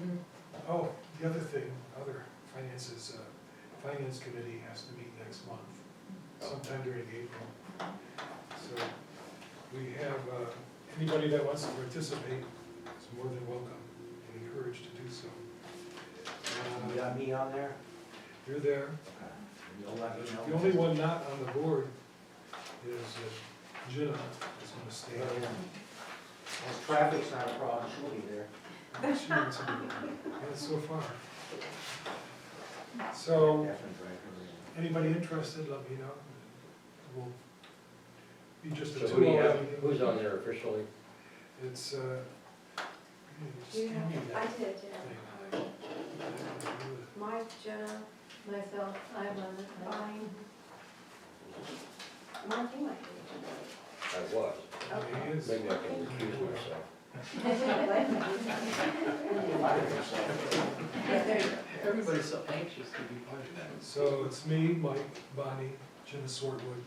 Oh, the other thing, other finances, finance committee has to meet next month, sometime during April. So we have, anybody that wants to participate is more than welcome and encouraged to do so. You got me on there? You're there. Okay. You'll let me know. The only one not on the board is Jenna, is gonna stay on. Well, traffic's not a problem, she'll be there. She wants to be- yeah, so far. So, anybody interested, let me know. We'll be just a so who do you have, 2-hour meeting. who's on there officially? It's, just You give me have- that I did, thing. yeah. Mike, Jenna, Myself, I'm on it. Bonnie. Mark, you might be. I was, He is. maybe I can recuse myself. Everybody's so anxious to be part of that. So it's me, Mike, Bonnie, Jenna Swartwood,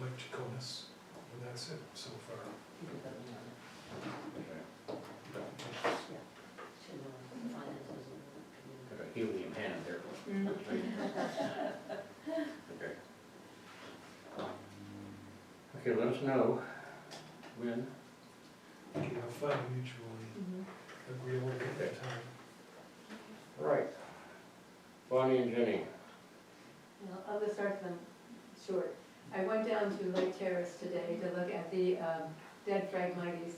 Mike Chaconis, and that's it so far. Got a helium hand there. Okay. Okay, let us know when. We can find a mutually agreeable at that time. All right. Bonnie and Jenny. Well, I'll just start them short. I went down to Lake Terrace today to look at the dead Phragmites.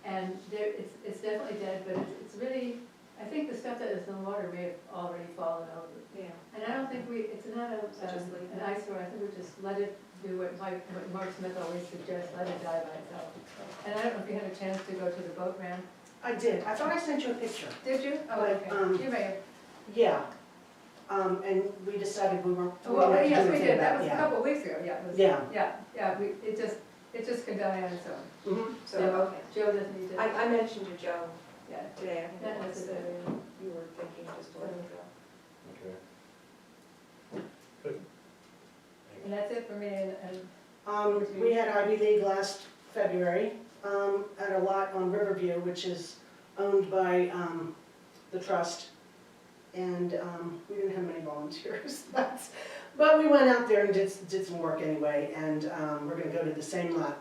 And there, it's definitely dead, but it's really, I think the stuff that is in the water may have already fallen over. Yeah. And I don't think it's not Just leave an it. eyesore, I think we just let it do what Mark Smith always suggests, let it die by itself. And I don't know if you had a chance to go to the boat ramp. I did, I thought I sent you a picture. Did you? Oh, But, okay. You may have. Yeah, and we decided we weren't. Oh, well, gonna do yes, we anything did, about that it, was a yeah. couple of weeks ago, yeah. It was- Yeah. Yeah, it just could die on its own. Mhm. So, So, okay. Joe doesn't need to, I mentioned to Joe yeah, today, I think not it was, that necessarily. you were thinking just to let him go. Okay. And that's it for me, and We had Ivy League last February, at a lot on Riverview, which is owned by, the trust. And, we didn't have many volunteers, but we went out there and did some work anyway, and, we're gonna go to the same lot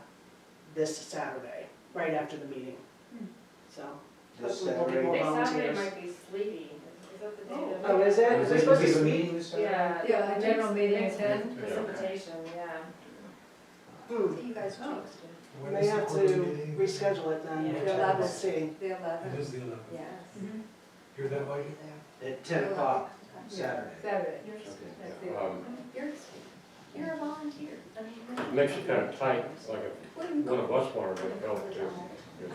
this Saturday, right after the meeting. So, This hopefully we'll get more Next Saturday volunteers. might be sleepy. Is that the date of it? Oh, is it? Is We're it supposed to be to- a meeting this Saturday? Yeah. Yeah, the general meeting Next- is 10. Precipitation, yeah. Hmm, You guys Oh. jinxed it. When may is the have quarterly to meeting? reschedule it then, Yeah. we'll The 11th. see. The It 11th, is the 11th. yes. Mhm. Hear that, Mike? At 10 o'clock Yeah, Saturday. Saturday. You're, That's it. you're a volunteer. I mean, It makes it kind of tight, like if what do you one call of us wanted to help to,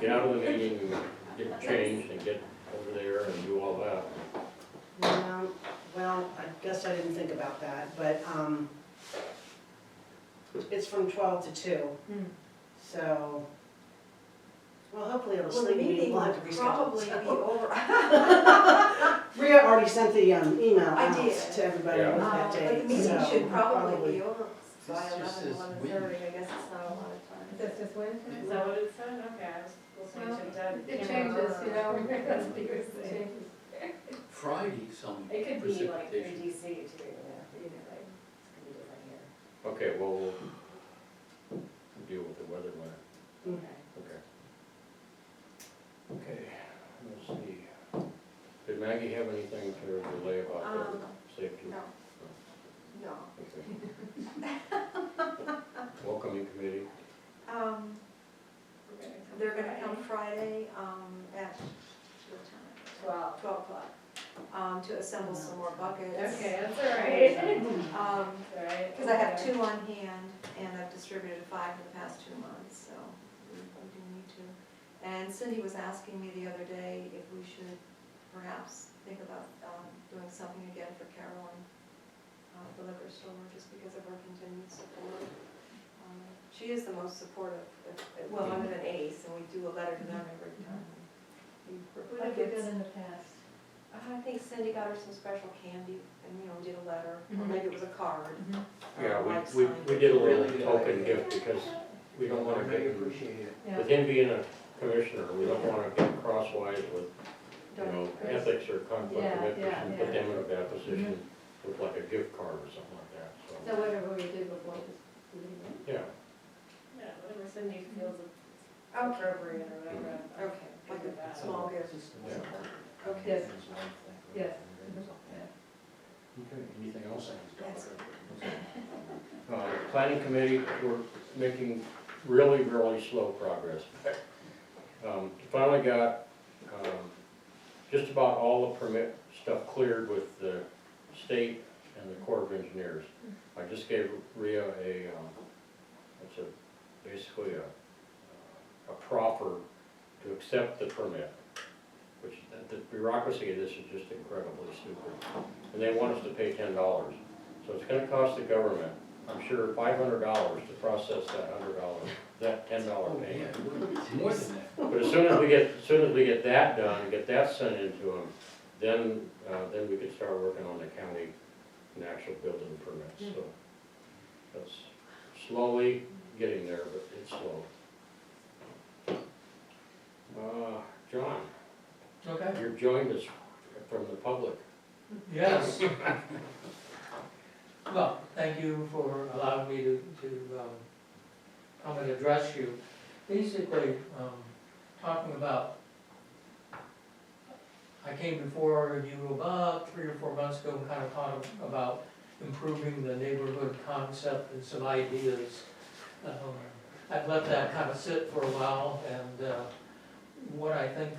get out of the meeting and get changed and get over there and do all that. Yeah, well, I guess I didn't think about that, but, it's from 12 to 2, Hmm. so, well, hopefully it'll Well, the sleep me, meeting we'll will have to reschedule. probably be over. Rhea already sent the, email I out did. to everybody Yeah. with that But the date, meeting so should probably probably. be over by This just 11, says 11:30, I guess it's not a lot of time. That's just Wednesday? Is that what it said? Okay, I was listening Well, to Deb. It Can't changes, remember. you know, that's the good It thing. changes. Friday, some It could be like in precipitation. DC too, yeah, either way, it could be different here. Okay, well, we'll deal with the weather when it Okay. Okay, let's see. Did Maggie have anything to relay about the safety? No, no. Okay. Welcoming committee? They're gonna come Friday, at what time? 12 o'clock, to assemble some more buckets. Okay, that's all right. All Right. because I have 2 on hand, and I've distributed 5 in the past 2 months, so we do need to. And Cindy was asking me the other day if we should perhaps think about doing something again for Carolyn, the liquor store, just because of her continued support. She is the most supportive, well, other than Ace, and we do a letter to them every time. What have you done in the past? I think Cindy got her some special candy, and, we did a letter, or Mhm. maybe it was a card. Yeah, like we signed. did a Really little good token idea. gift because we don't want to Really get, appreciate it. Yeah. with him being a commissioner, we don't want to get crosswise with, ethics or conflict Yeah, of interest and yeah, put yeah. them in a bad position with like a gift card or something like that, So so, whatever we do before this meeting, yeah. Yeah, whatever Cindy feels Okay, appropriate or whatever. I'm okay, like good with a that. small gift. Yeah. Okay. Yes. Yes. Okay, anything else? Yes. Planning committee, we're making really, really slow progress. Finally got, just about all the permit stuff cleared with the state and the Corps of Engineers. I just gave Rhea it's basically a proffer to accept the permit, which, the bureaucracy of this is just incredibly stupid. And they want us to pay $10. So it's gonna cost the government, I'm sure, $500 to process that $10 payment. More than that. But as soon as we get that done, and get that sent into them, then we could start working on the county and actual building permits, so. That's slowly getting there, but it's slow. John, Okay, you've joined us from the public. yes. Well, thank you for allowing me to come and address you. Basically, talking about, I came before you about 3 or 4 months ago and kind of talked about improving the neighborhood concept and some ideas. I've let that kind of sit for a while, and what I think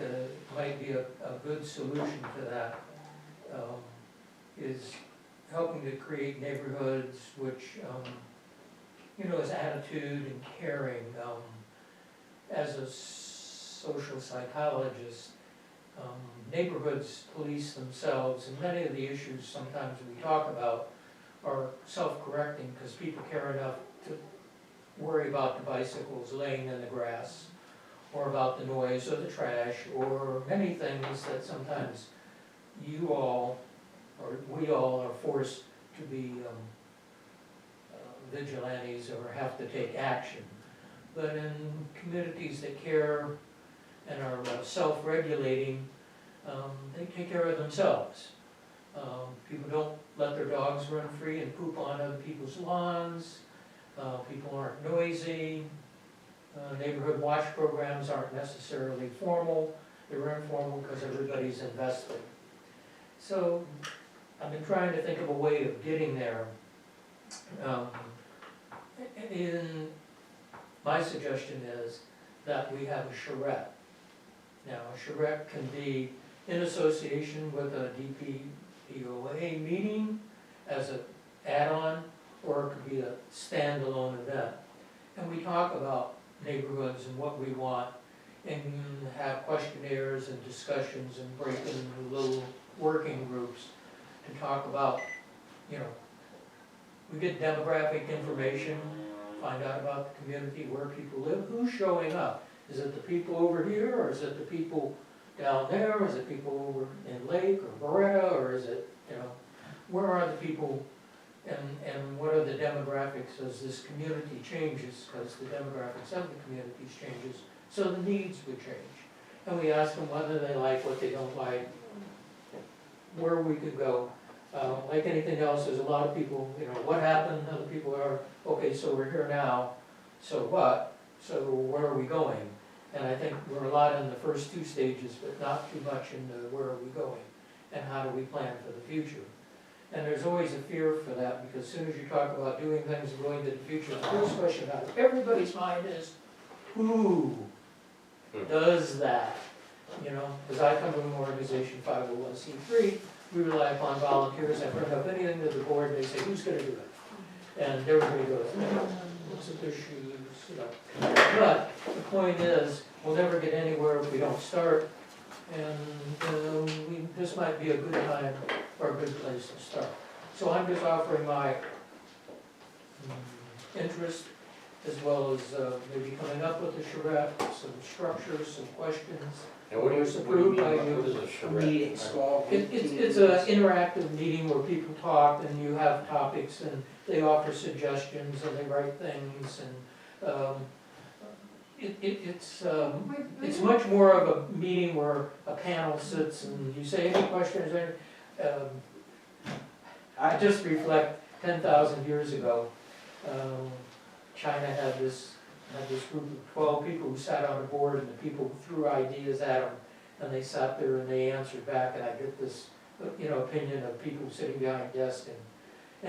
might be a good solution to that is helping to create neighborhoods which, is attitude and caring. As a social psychologist, neighborhoods police themselves, and many of the issues sometimes we talk about are self-correcting because people care enough to worry about the bicycles laying in the grass, or about the noise or the trash, or many things that sometimes you all, or we all are forced to be vigilantes or have to take action. But in communities that care and are self-regulating, they take care of themselves. People don't let their dogs run free and poop on other people's lawns. People aren't noisy. Neighborhood watch programs aren't necessarily formal. They're informal because everybody's invested. So I've been trying to think of a way of getting there. My suggestion is that we have a charrette. Now, a charrette can be in association with a DPPOA meeting as an add-on, or it could be a standalone event. And we talk about neighborhoods and what we want, and have questionnaires and discussions and break into little working groups to talk about, we get demographic information, find out about the community, where people live, who's showing up. Is it the people over here, or is it the people down there, or is it people over in Lake or Beretta, or is it, where are the people, and what are the demographics as this community changes, because the demographics of the communities changes, so the needs would change. And we ask them whether they like, what they don't like, where we could go. Like anything else, there's a lot of people, what happened, other people are, okay, so we're here now, so what? so where are we going? And I think we're a lot in the first two stages, but not too much in the where are we going? And how do we plan for the future? And there's always a fear for that, because as soon as you talk about doing things and going to the future, the first question out of everybody's mind is, who does that? You know, because I come from an organization, 501c3, we rely upon volunteers. I bring up anything to the board, they say, who's gonna do it? And everybody goes, looks at their shoes, you know. But the point is, we'll never get anywhere if we don't start. And this might be a good time or a good place to start. So I'm just offering my interest, as well as maybe coming up with a charrette, some structures, some questions. And what do you, It's what do you approved mean by by you. what is a charrette? Meeting, small It's meetings. an interactive meeting where people talk and you have topics and they offer suggestions and they write things and, it's much more of a meeting where a panel sits and you say any questions, I just reflect 10,000 years ago, China had this group of 12 people who sat on a board and the people threw ideas at them and they sat there and they answered back and I get this, opinion of people sitting behind desks and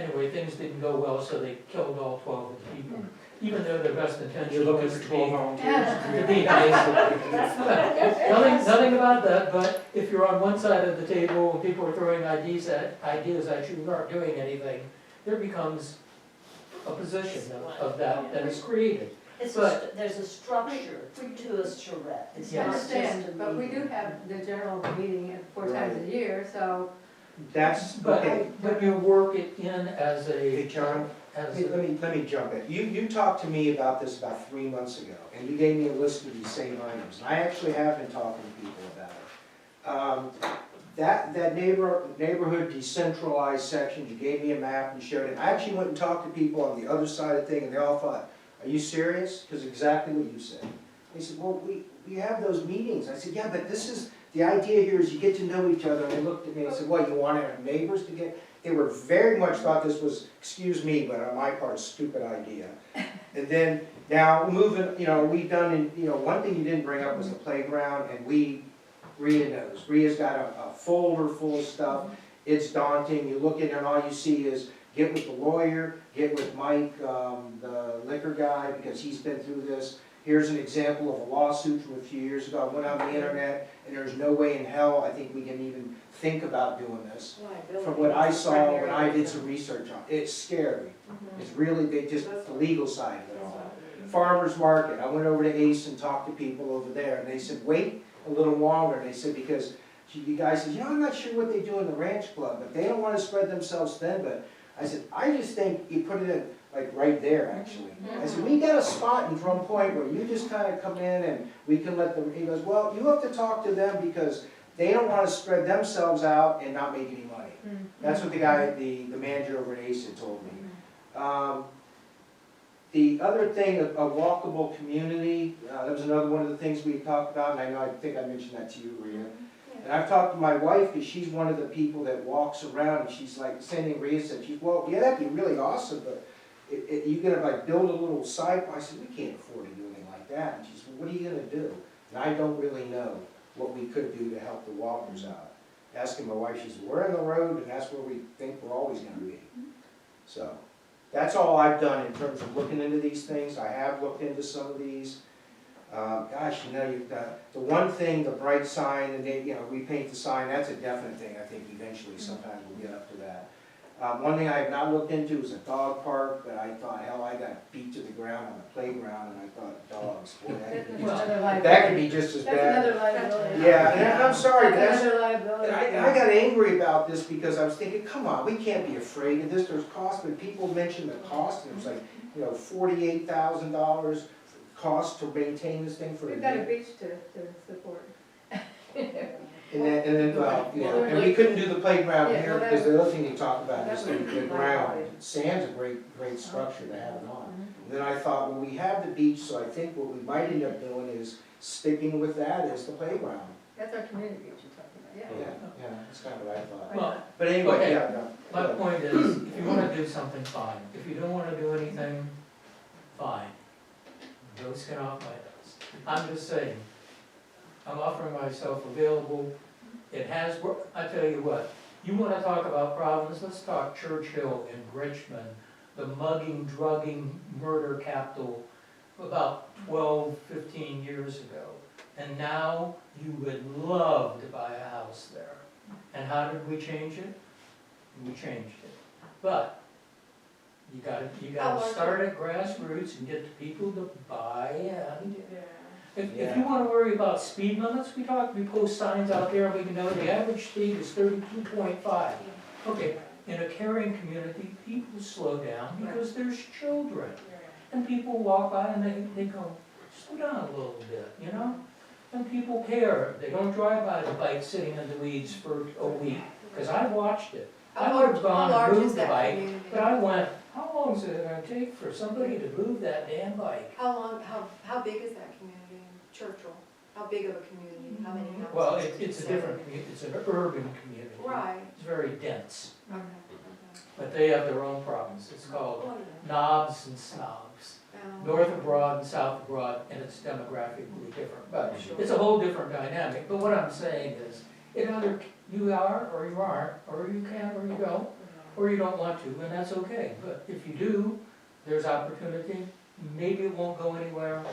anyway, things didn't go well, so they killed all 12 of the people. Even though their best intention You're looking was for to 12 be volunteers? to be nice. Nothing about that, but if you're on one side of the table and people are throwing ideas at you who aren't doing anything, there becomes a position of that is created. There's a structure to a charrette. It's I not just a understand, but we do meeting. have the general meeting 4 times a year, so. That's, okay. But you work it in as Hey, a, John, as hey, a, let me jump in. You talked to me about this about 3 months ago, and you gave me a list of these same items. And I actually have been talking to people about it. That neighborhood decentralized section, you gave me a map and showed it. I actually went and talked to people on the other side of the thing, and they all thought, are you serious? Because exactly what you said. They said, well, we have those meetings. I said, yeah, but this is, the idea here is you get to know each other. And they looked at me and said, what, you want our neighbors to get? They were very much thought this was, excuse me, but on my part, stupid idea. And then now moving, we've done, one thing you didn't bring up was the playground, and Rhea knows. Rhea's got a folder full of stuff. It's daunting. You look in and all you see is get with the lawyer, get with Mike, the liquor guy, because he's been through this. Here's an example of a lawsuit from a few years ago. I went on the internet, and there's no way in hell I think we can even think about doing this. From what I saw when I did some research on it, it's scary. It's really, the legal side of it all. Farmer's market, I went over to Ace and talked to people over there, and they said, wait a little longer. They said, because you guys said, I'm not sure what they do in the ranch club, but they don't want to spread themselves thin, but I said, I just think you put it in, like right there, actually. I said, we got a spot in Drum Point where you just kind of come in and we can let them, he goes, well, you have to talk to them because they don't want to spread themselves out and not make any money. That's what the guy, the manager over at Ace had told me. The other thing, a walkable community, that was another one of the things we talked about, and I think I mentioned that to you, Rhea. And I've talked to my wife, because she's one of the people that walks around, and she's like, same thing Rhea said, she's, well, yeah, that'd be really awesome, but you gonna like build a little sidewalk? I said, we can't afford to do anything like that. And she said, what are you gonna do? And I don't really know what we could do to help the walkers out. Asking my wife, she said, we're on the road, and that's where we think we're always gonna be. So, that's all I've done in terms of looking into these things. I have looked into some of these. Gosh, you've got the one thing, the bright sign, and they, repaint the sign, that's a definite thing. I think eventually sometime we'll get up to that. One thing I have not looked into is a dog park, but I thought, hell, I got beat to the ground on the playground, and I thought, dogs, boy, that could be just as bad. That's another liability. Yeah, and I'm sorry, That's that's, another liability. and I got angry about this because I was thinking, come on, we can't be afraid of this, there's cost, but people mentioned the cost, and it was like, $48,000 cost to maintain this thing for a We've got a year. beach to support. And then, well, and we couldn't do the playground Yeah, here, well, that because the other thing you talked about is the would- ground. Sand's a great structure to have it on. And then I thought, well, we have the beach, so I think what we might end up doing is sticking with that as the playground. That's our community beach you're talking about, yeah. Yeah, that's kind of what I thought. well, But anyway, Okay. yeah, no. my point is, if you wanna do something, fine. If you don't wanna do anything, fine. no skin off my nose. I'm just saying, I'm offering myself available. It has, I tell you what, you wanna talk about problems, let's talk Churchill in Richmond, the mugging, drugging, murder capital about 12, 15 years ago. And now you would love to buy a house there. And how did we change it? We changed it. But you gotta start at grassroots and get the people to buy in. Yeah. If you wanna worry about speed limits, we post signs out there, and we can know the average speed is 32.5. Okay, in a caring community, people slow down because there's children. And people walk by and they go, slow down a little bit, you know? And people care, they don't drive by the bike sitting in the weeds for a week, because I watched it. I would have gone and moved the bike, but I went, how long is it gonna take for somebody to move that damn bike? How big is that community in Churchill? How big of a community, how many houses? Well, it's a different community, it's an urban community. Right. It's very dense, Okay. but they have their own problems. It's called Okay. knobs and snobs. North of Broad and south of Broad, and it's demographically different, but it's a whole different dynamic. But what I'm saying is, it either you are, or you aren't, or you can, or you don't, or you don't want to, and that's okay. But if you do, there's opportunity. Maybe it won't go anywhere,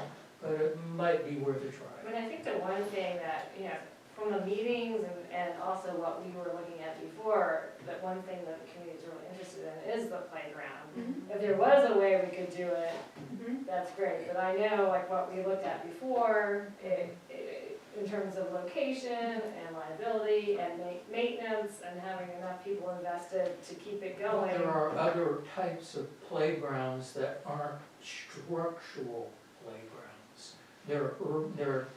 but it might be worth a try. I mean, I think the one thing that, you know, from the meetings and also what we were looking at before, that one thing that the community is really interested in is the playground. If there was a way we could do it, that's great, but I know like what we looked at before, in terms of location and liability and maintenance and having enough people invested to keep it going. There are other types of playgrounds that aren't structural playgrounds. They're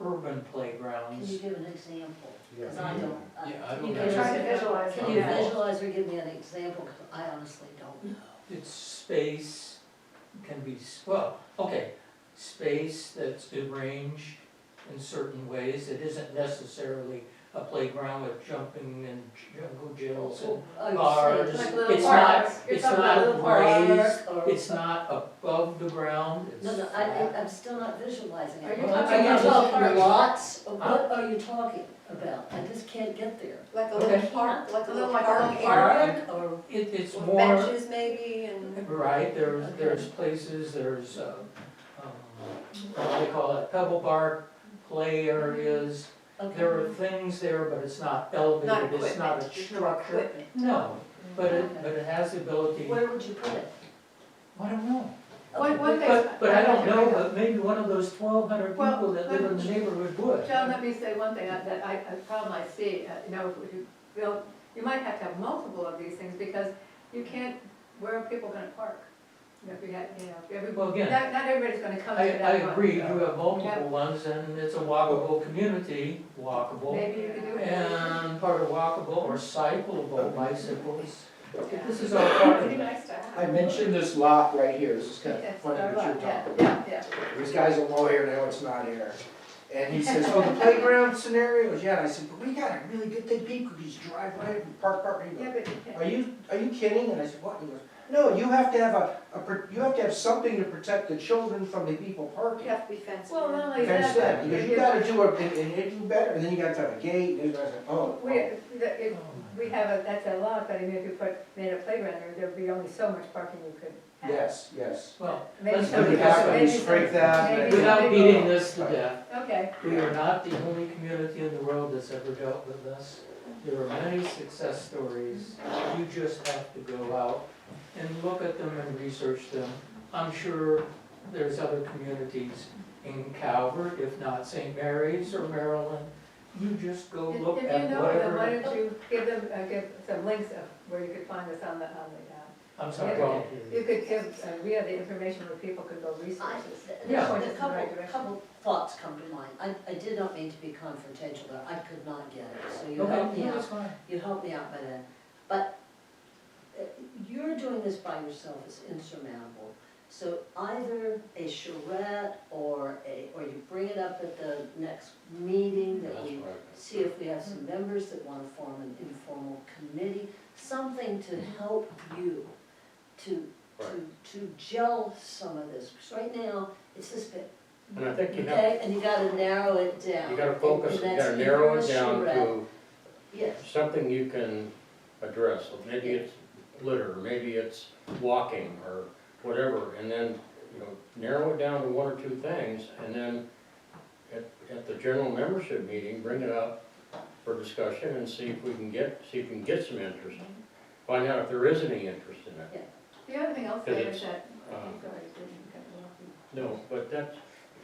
urban Can playgrounds. you give an example? Because I don't. Yeah, I don't you know. I'm can- trying to visualize. Can it. you Yeah. visualize or give me an example? Because I honestly don't know. It's space, can be, well, okay, space that's arranged in certain ways. It isn't necessarily a playground with jumping and jungle gyms and Oh, you bars. say- Like little It's parks. not, You're it's talking about not little parks. raised, or- it's not above the ground, it's No, no, flat. I'm still not visualizing Are it. you Well, talking that's Are you about talking this- lots? What are you talking about? I just can't get there. Like a Okay. little park, like a little Like a park little area? Park or, It's With more, benches maybe and, right, there's places, there's, what do they call it, pebble bark, play areas. There okay. are things there, but it's not not elevated, it's not equipment, a there's no structure. equipment. No, but it has the ability, Where would you put it? I don't know. One thing. But I don't know, but maybe one of those 1,200 Well, people that live in the neighborhood would. John, let me say one thing, a problem I see, you know, if you build, you might have to have multiple of these things, because you can't, where are people gonna park? If you had, you know, Well, again, not everybody's gonna come to I that one. agree, you so have multiple ones, and it's a walkable community, walkable. Maybe you could do it. And part of walkable or cyclable bicycles. Yeah. This is all It'd part be of it. nice to have. I mentioned this lot right here, this is kind of Yes, funny that you're yeah, talking. yeah. This guy's a lawyer, now it's not here. And he says, oh, the playground scenarios, yeah, and I said, but we got a really good thing, people could just drive right and park, and he Yeah, goes, but you can't. are you kidding? And I said, what? And he goes, no, you have to have you have to have something to protect the children from the people You parking. have to be fenced Well, in. not only Fence that, that, because you but gotta do and you do better, and then you gotta have a gate, and I said, oh. we have a, that's a lot, but I mean, if you made a playground there, there'd be only so much parking you could have. Yes, yes. Well, Maybe let's somebody do it You this have to way. maybe scrape that. maybe Without somebody- beating this to death, Okay, we are not the only community in the world that's ever dealt with this. There are many success stories. You just have to go out and look at them and research them. I'm sure there's other communities in Calvert, if not St. Mary's or Maryland. You just go if look you at know them, why whatever. don't you give them, give some links of where you could find this on the, I'm sorry. Yeah. you could give, Rhea the information where people could go research this. Yeah. Point A us in the right direction. couple thoughts come to mind. I did not mean to be confrontational, but I could not get it, so you Okay, helped me no, out. that's fine. You helped me out by then. But you're doing this by yourself, it's insurmountable. So either a charrette or you bring it up at the next meeting that That's we right. see if we have some members that want to form an informal committee, something to help you to to gel some of this, because right now, it's this big, And I think you have, okay, and you gotta narrow it down. you gotta focus, you And that's gotta narrow it either a down charrette- to Yes, something you can address. So maybe it's litter, maybe it's walking, or whatever, and then, you know, narrow it down to one or two things, and then at the general membership meeting, bring it up for discussion and see if we can get some interest. Find out if there is any interest in it. The other thing I'll say Because is it's, that, um, sorry, didn't cut you off. No, but that's,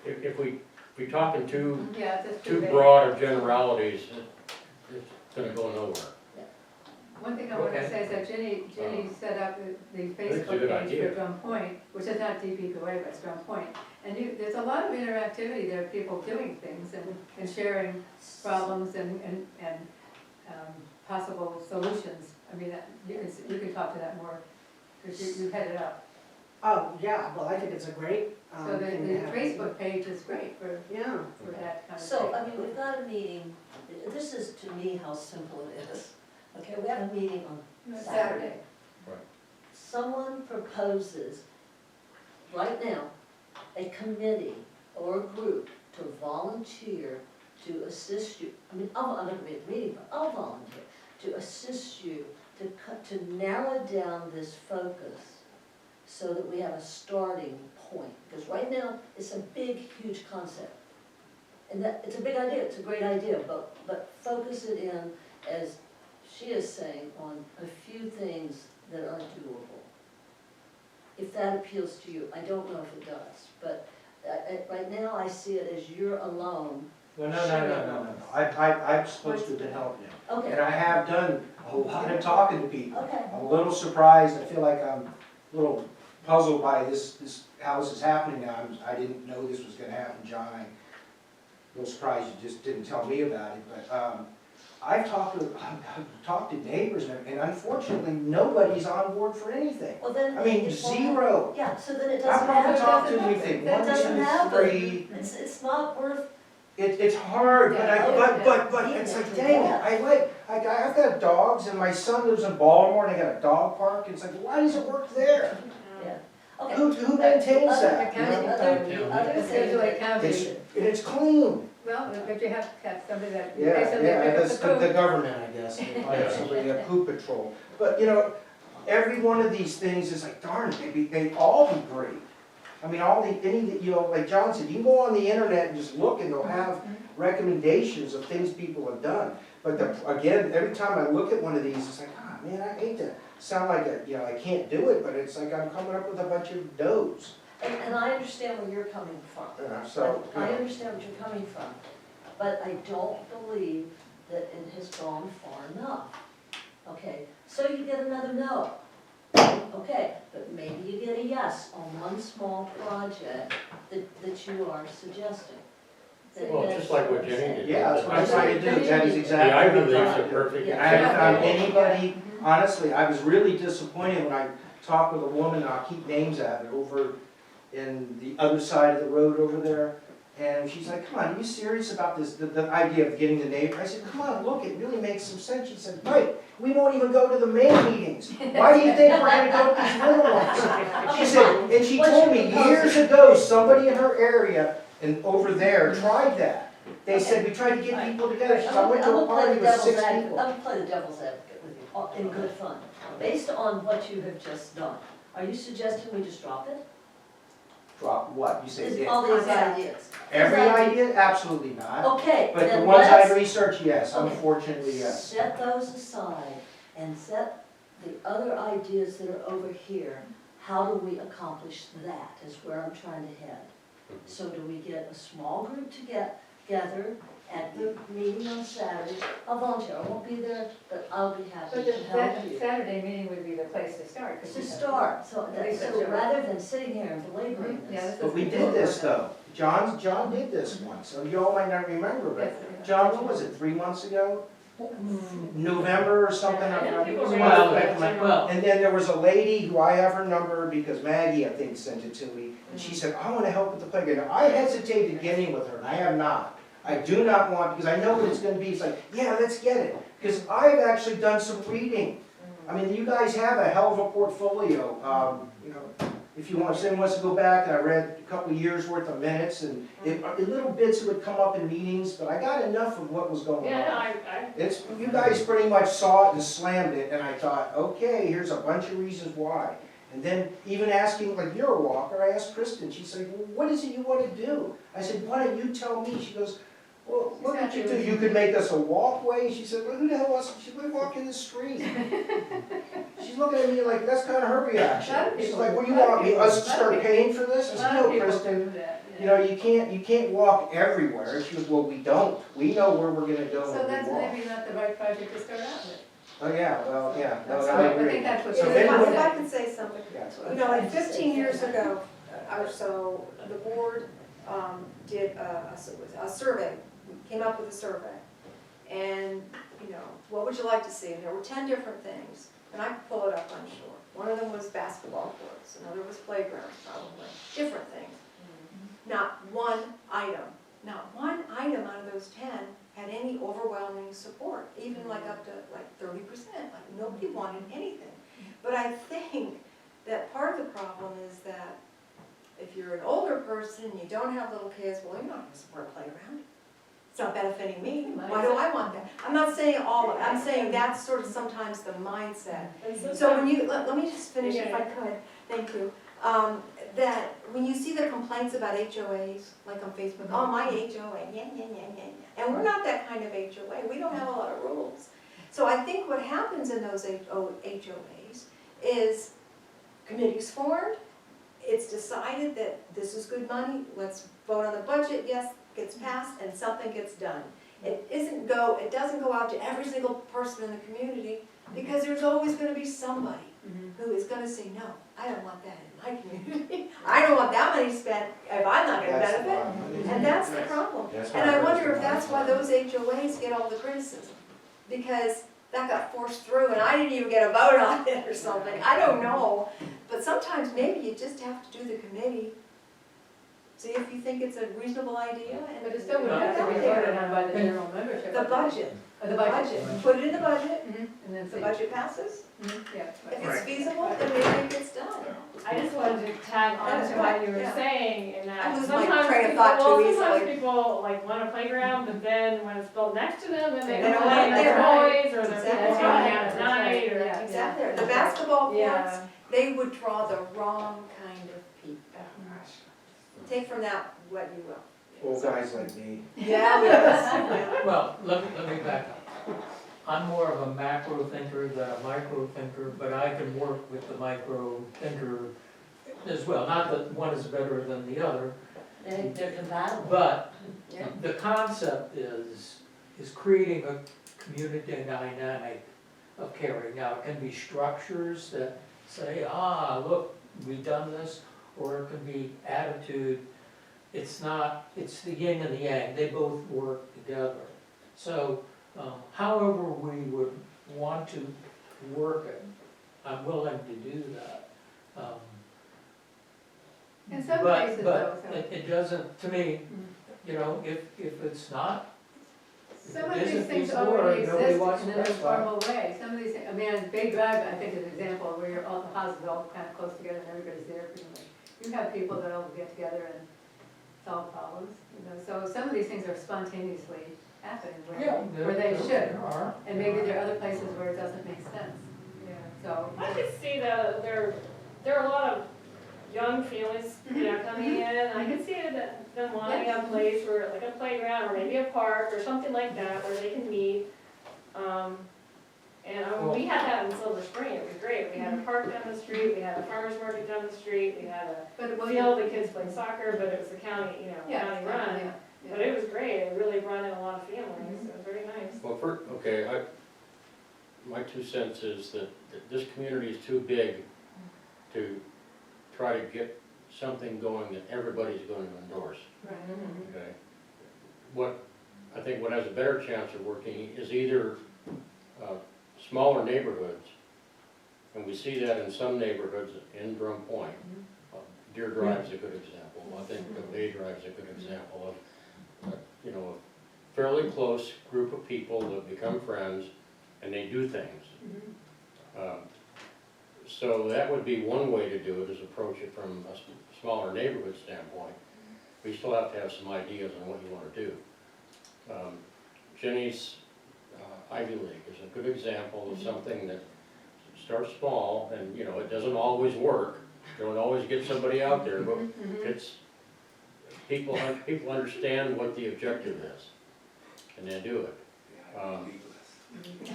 if we talking too Yeah, it's just too vague. broad of generalities, it's gonna go nowhere. One thing I want to Okay. say is that Jenny set up the it's a Facebook good page idea. for Drum Point, which is not DPPOA, but it's Drum Point. And there's a lot of interactivity there, people doing things and sharing problems and possible solutions. I mean, you can talk to that more, because you head it up. Oh, yeah, well, I think it's a great, So the thing to have. Facebook page is great for Yeah, that kind of thing. so, I mean, we've got a meeting, this is to me how simple it is. Okay, we have a meeting on Saturday. Right. Someone proposes, right now, a committee or a group to volunteer to assist you. I mean, I'm not gonna be at the meeting, but I'll volunteer to assist you to narrow down this focus so that we have a starting point. Because right now, it's a big, huge concept. And that, it's a big idea, it's a great idea, but focus it in, as she is saying, on a few things that are doable. If that appeals to you, I don't know if it does, but right now I see it as you're alone. No. I'm supposed to have been helping you. Okay, And I have done a lot of talking to people. okay. I'm a little surprised, I feel like I'm a little puzzled by this, how this is happening now. I didn't know this was gonna happen, John. I'm a little surprised you just didn't tell me about it, but, I've talked to neighbors, and unfortunately, nobody's on board for anything. Well, then. I mean, it won't- zero. Yeah, so then it I've doesn't never happen. talked to anything, That one, doesn't two, happen. three. It's not worth, It's hard, but Yeah. it's like, dang it, I've got dogs, and my son lives in Baltimore, and I got a dog park, it's like, why does it work there? yeah, okay. Who maintains that? The county- The other It's thing usually that- county. And it's clean. Well, but you have to have somebody that Yeah, basically yeah, pick up that's the the poop. government, I guess, somebody, a poop patrol. But, you know, every one of these things is like, darn it, they'd all be great. I mean, you know, like John said, you can go on the internet and just look and they'll have recommendations of things people have done. But again, every time I look at one of these, it's like, ah, man, I hate to sound like I can't do it, but it's like I'm coming up with a bunch of no's. And I understand where you're coming from. So, you I know. understand what you're coming from, but I don't believe that it has gone far enough. Okay, so you get another no. Okay, but maybe you get a yes on one small project that you are suggesting. Well, just like what Jenny did. Yeah, that's what I'm trying to do, that is The exactly Ivy what I'm League's trying a to do. perfect Yeah. I haven't found example. anybody, honestly, I was really disappointed when I talked with a woman, and I'll keep names out of it, over in the other side of the road over there. And she's like, come on, are you serious about this, the idea of getting the neighbor? I said, come on, look, it really makes some sense. She said, right, we won't even go to the main meetings. Why do you think we're gonna go to these little ones? She said, and she told me years ago, somebody in her area and over there tried that. They said, we tried to get people together. She said, I went to a party with 6 I'm people. gonna play the devil's advocate with you, in good fun. Based on what you have just done, are you suggesting we just drop it? Drop what? You say Is it? all these Yeah. ideas? Every Is that- idea? Absolutely not. Okay, But the then ones I let's researched, yes, Okay. unfortunately, yes. set those aside and set the other ideas that are over here. How do we accomplish that is where I'm trying to head. So do we get a small group together at the meeting on Saturday? I'll volunteer, I won't be there, but I'll be happy But to help you. Saturday meeting would be the place to start. 'cause To you have- start, so, At least that's your- rather than sitting here and belaboring Yeah, this. this But is- we did this though. John did this once, so you all might not remember, but Yes. John, what was it, 3 months ago? November or something? Yeah, I know I people was raise well, that back in my- general- And then there was a lady who I have her number because Maggie, I think, sent it to me. And she said, I want to help with the playground. I hesitated getting with her, and I have not. I do not want, because I know what it's going to be. It's like, yeah, let's get it. Because I've actually done some reading. I mean, you guys have a hell of a portfolio. You know, if you want, someone wants to go back, and I read a couple of years worth of minutes, and little bits would come up in meetings, but I got enough of what was going on. Yeah, no, I, It's, you guys pretty much saw it and slammed it, and I thought, okay, here's a bunch of reasons why. And then even asking, like, you're a walker, I asked Kristen, she said, well, what is it you want to do? I said, why don't you tell me? She goes, well, what could you do? You could make us a walkway? She said, well, who the hell wants, she would walk in the street. She's looking at me like, that's kind of her reaction. She's like, what do you want, me, us to start paying for this? I said, no, Kristen, you know, you can't walk everywhere. She goes, well, we don't. We know where we're gonna go So when that's we walk. maybe not the right project to start out with. Oh, yeah, well, yeah, no, That's I right. I agree. think that's what So you're If I- anyone- if I could say something, Yeah. you know, like 15 years ago or so, the board did a survey, came up with a survey. And, you know, what would you like to see? And there were 10 different things, and I could pull it up, I'm sure. One of them was basketball courts, another was playgrounds, probably, different things. Not one item out of those 10 had any overwhelming support, even like up to like 30%, like nobody wanted anything. But I think that part of the problem is that if you're an older person, you don't have little kids, well, you're not gonna support a playground. It's not benefiting me, why do I want that? I'm not saying all of it, I'm saying that's sort of sometimes the mindset. So when you, let me just finish if I could, thank you. That when you see the complaints about HOAs, like on Facebook, oh, my HOA, yeah. And we're not that kind of HOA, we don't have a lot of rules. So I think what happens in those HOAs is committees formed, it's decided that this is good money, let's vote on the budget, yes, gets passed, and something gets done. It doesn't go out to every single person in the community, because there's always gonna be somebody who is gonna say, no, I don't want that in my community. I don't want that money spent if I'm not gonna That's the benefit. problem. And that's the problem. That's And I why wonder if it's that's why those HOAs get all the criticism. Because that got forced through and I didn't even get a vote on it or something. I don't know. But sometimes maybe you just have to do the committee. See if you think it's a reasonable idea. But it still would have to be voted on by the general membership. The budget. The budget. Put it in the budget. Mhm. And then If the see. budget passes. Yeah. If it's feasible, then maybe it gets done. I just wanted to tag on to what you were Yeah. saying, in that I lose my sometimes train of people, thought too well, easily. sometimes people like want a playground, but then when it's built next to them, then they They don't complain want it their there. boys, or they're Exactly. going out at That's night, right. or. Yeah. Exactly. The basketball courts, Yeah. they would draw the wrong kind of people. Take from that what you will. Old guys like me. Yeah, yes. Well, let me back up. I'm more of a macro thinker than a micro thinker, but I can work with the micro thinker as well. Not that one is better than the other, They're compatible. but Yeah. the concept is creating a community dynamic of caring. Now, it can be structures that say, look, we've done this, or it can be attitude. It's the yin and the yang, they both work together. So, however we would want to work it, I'm willing to do that. In some But- cases though, But it doesn't, to me, you know, if it's not, some of It these isn't things feasible, already or nobody exist wants in it, an that's fine. informal way. Some of these, I mean, Bay Drive, I think is an example where all the houses are all kind of close together and everybody's there pretty much. You have people that all get together and solve problems, you know, so some of these things are spontaneously happening where they should. are. And maybe there are other places where it doesn't make sense, Yeah. so. I could see that there are a lot of young families, coming in. I could see them wanting a place where, like a playground, or maybe a park, or something like that, where they can meet. And we had that in Silver Spring, it was great. We had a park down the street, we had a farmer's market down the street, we had But it a wasn't. field, the kids played soccer, but it was a county, Yeah, county run. yeah, But yeah. it was great, it really brought in a lot of families, it was very nice. Well, my 2 cents is that this community is too big to try to get something going that everybody's going to endorse, okay? I think what has a better chance of working is either smaller neighborhoods, and we see that in some neighborhoods in Drum Point. Deer Drive's a good example, I think Bay Drive's a good example of, a fairly close group of people that become friends, and they do things. So that would be one way to do it, is approach it from a smaller neighborhood standpoint. We still have to have some ideas on what you wanna do. Jenny's Ivy League is a good example of something that starts small, and, you know, it doesn't always work. You don't always get somebody out there, but it's, people understand what the objective is, and they do it.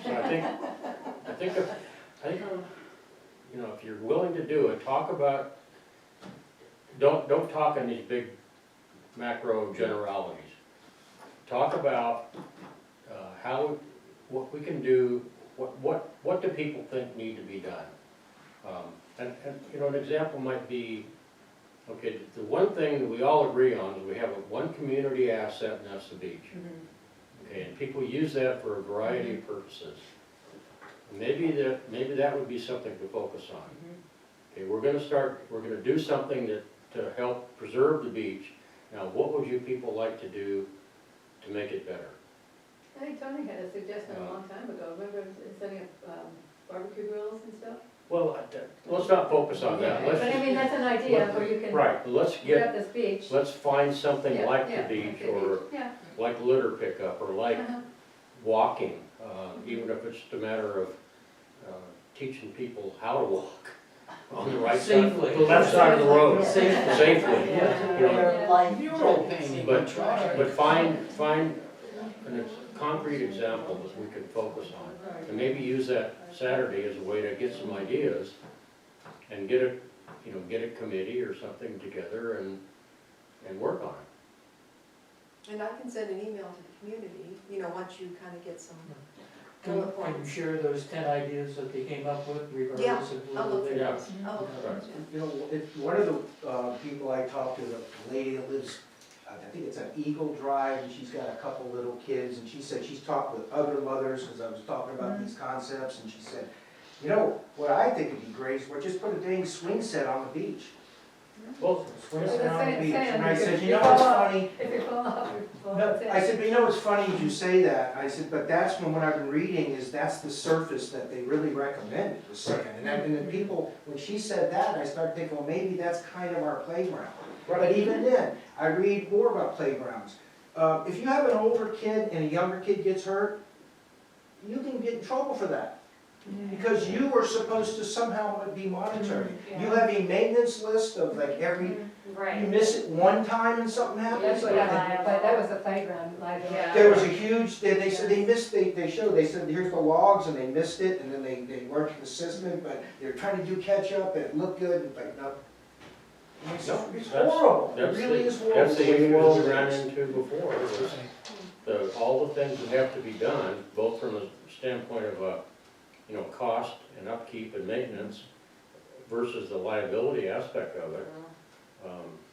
So I think, you know, if you're willing to do it, talk about, don't talk in these big macro generalities. Talk about what we can do, what do people think need to be done? And, you know, an example might be, okay, the one thing that we all agree on is we have one community asset, and that's the beach. Okay, and people use that for a variety of purposes. Maybe that would be something to focus on. Okay, we're gonna do something to help preserve the beach. Now, what would you people like to do to make it better? I think Tony had a suggestion a long time ago, remember setting up barbecue grills and stuff? Well, let's not focus on that. But I mean, that's an idea where you can Right, but let's get at this beach. let's find something Yeah, like yeah, the beach, like the or beach, yeah. like litter pickup, or like Uh-huh. walking, even if it's just a matter of teaching people how to walk on the right side, Safely. the left side of the road, Safely. safely. Yeah. You know, Like, Mural painting. But find a concrete example that we can focus on, and maybe use that Saturday as a way to get some ideas, and get a committee or something together and work on it. And I can send an email to the community, you know, once you kind of get some Can bullet can you points. share those 10 ideas that they came up with Yeah, regardless of I'll whether look for they? Yeah. those. I'll look for those, yeah. You know, if, one of the people I talked to, the lady that lives, I think it's on Eagle Drive, and she's got a couple little kids, and she said she's talked with other mothers, because I was talking about these concepts, and she said, you know, what I think would be great is we're just put a dang swing set on the beach. Well, Swing set on the beach, and I said, If you you know, fall it's off- funny. If you fall off, you fall No, off. I said, but you know what's funny is you say that, I said, but that's when what I've been reading is that's the surface that they really recommended, the sand. And then people, when she said that, I started thinking, well, maybe that's kind of our playground. But even then, I read more about playgrounds. If you have an older kid and a younger kid gets hurt, you can get in trouble for that. Because you were supposed to somehow be monitoring. You have a maintenance list of like every, you Right. miss it one time and something happens. That's what like- happened, but that was the playground liability. Yeah. There was a huge, they said they missed, they showed, they said, here's the logs, and they missed it, and then they worked the system, but they're trying to do catch up, and it looked good, and like, no. It's horrible, it That's really the- is horrible. That's the way the issue world we ran is. into before, was all the things that have to be done, both from the standpoint of, cost and upkeep and maintenance versus the liability aspect of it.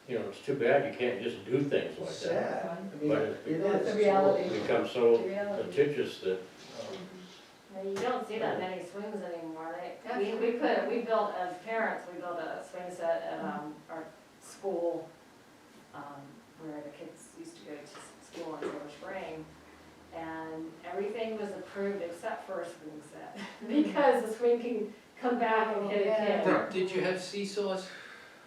It's too bad you can't just do things like It's that. sad, I mean, But it is. That's the It's reality. horrible. It becomes so The reality. litigious that, Now, you don't see that many swings anymore. We Absolutely. built, as parents, we built a swing set at, our school, where the kids used to go to school in Silver Spring. And everything was approved except for a swing set, because the swing can come back and hit a kid. Did you have seesaws?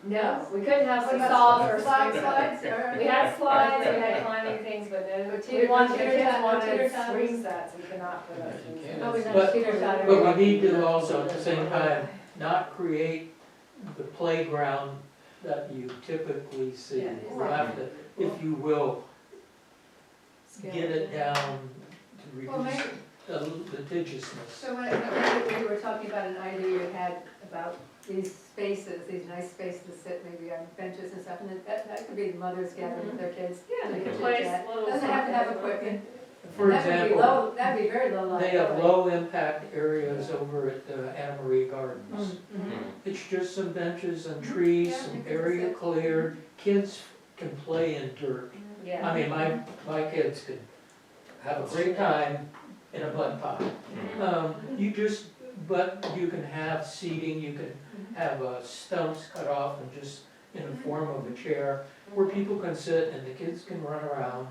No, we couldn't have What about seesaws or slide swing slides? sets. We had slides, we had climbing things, but no, Or we teeter- wanted, the teeter kids tot- wanted teeter totters? swing sets, we could not put up swing sets. Probably not But- teeter totter. But we need to also, at the same time, not create the playground that you typically see. Yeah. We'll have to, if you will, Scale get it down to Well, reduce maybe, the litigiousness. so when we were talking about an idea you had about these spaces, these nice spaces to sit maybe on benches and stuff, and that could be mothers gathering with their kids. Yeah, They they could could chit place chat. little. Doesn't have to have something. equipment. For That would be example, low, that'd be very low they liability. have low impact areas over at Anna Marie Gardens. Mhm. It's just some benches and trees, Yeah, some you can area sit. cleared, kids can play in dirt. Yeah. I mean, my kids could have a great time in a mud pie. But you can have seating, you can have stumps cut off and just in the form of a chair where people can sit and the kids can run around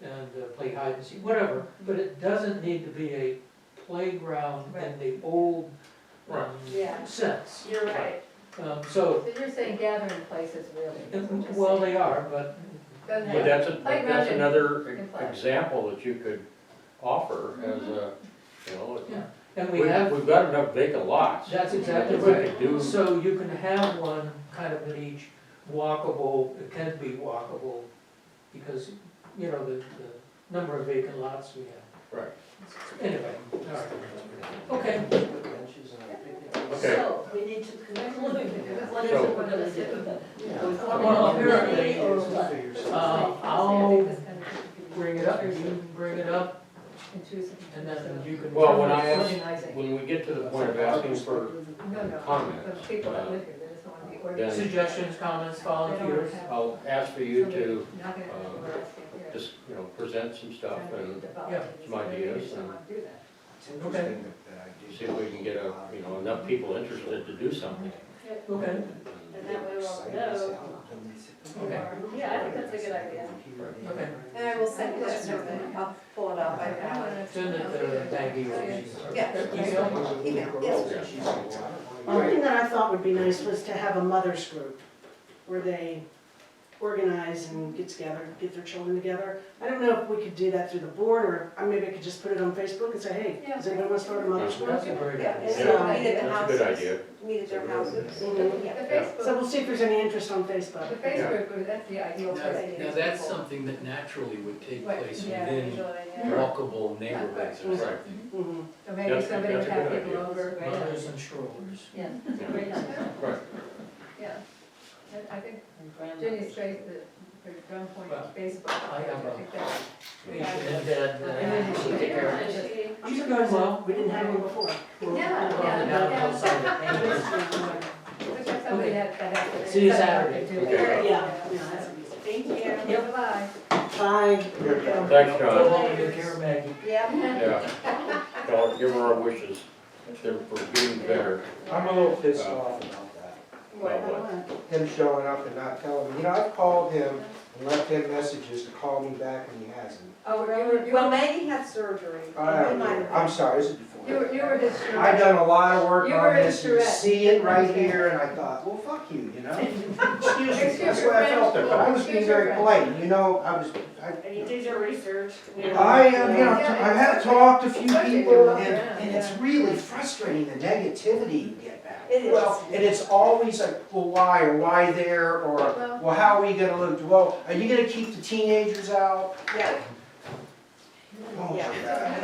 and play hide and seek, whatever. But it doesn't need to be a playground in the old Right. Yeah. sense. You're right. So, So you're saying gathering places really? is what you're well, saying. they are, but, Doesn't But have- that's another Imply. example that you could offer as a, you know, yeah, and we have, we've got enough vacant lots. that's exactly That we right. could do. So you can have one kind of at each walkable, it can be walkable, because, you know, the number of vacant lots we have. Right. Anyway, all right. Okay, Okay. So, we need to conclude, what is So- it we're gonna do? well, apparently, Or what? I'll bring it up, you can bring it up, and then you can. Well, when I ask, Organizing. when we get to the point of asking for No, comments, the people that live here, they just don't wanna be organized. Suggestions, comments, volunteers. I'll ask for you Somebody to knocking at the door asking, yeah. just, you know, present some stuff and Yeah, some ideas and It's interesting that I do. see if we can get you know, enough people interested to do something. Okay, And that way we'll know. okay, Yeah, I think that's a good idea. okay. And I will send you that survey, I'll pull it up, I have it. Send it to Maggie or. Yeah. Email? Email, yes. One thing that I thought would be nice was to have a mothers group where they organize and get together, get their children together. I don't know if we could do that through the board, or maybe I could just put it on Facebook and say, hey, does anybody want to start a mothers group? That's a very Yeah, good and idea. so meet at the That's a good houses, idea. meet at their houses. Mhm. Yeah. The Yeah. So Facebook, we'll see if there's any interest on Facebook. the Facebook, that's the ideal Now, place to now use that's people. something that naturally would take Right, place Yeah, within usually, yeah. walkable neighborhoods or Right. something. Mhm. So maybe That's- somebody that's would a have good people idea. over, Mothers and strollers. Yeah, Yeah. great idea. Right. yeah. I think And grandmothers. Jenny's face, the drum point Well, Facebook. I have a- think that- Patient and dead, And then she take care of it. She- I'm She's surprised doing well. that we didn't have one before. Yeah, Well, yeah, down yeah. outside the painters. Looks like somebody that has to. See you Saturday. Okay. Yeah, that's easy. Thank you. Yeah, bye-bye. Bye. Thanks, Go John. home and take care of Maggie. Yep. Yeah. Tell her, give her our wishes. They're for getting better. I'm a little pissed off about that. About what? Him showing up and not telling me. You know, I've called him and left him messages to call me back and he hasn't. Oh, Well, Maggie had surgery. I'm sorry, this is before. you were his. I've done a lot of work You on were this, you insurrect. see it right here, and I thought, well, fuck you, you know? Excuse me, Excuse that's your the way I friend. felt there, but I was being Excuse your very friend. polite, you know, And you did your research. you know. I have talked to a few Especially if you people, walk and around, it's really frustrating, the negativity you get back. It is. Well, and it's always like, well, why, or why there, or, well, how are we gonna look, well, are you gonna keep the teenagers out? Yeah, Oh, my yeah. God.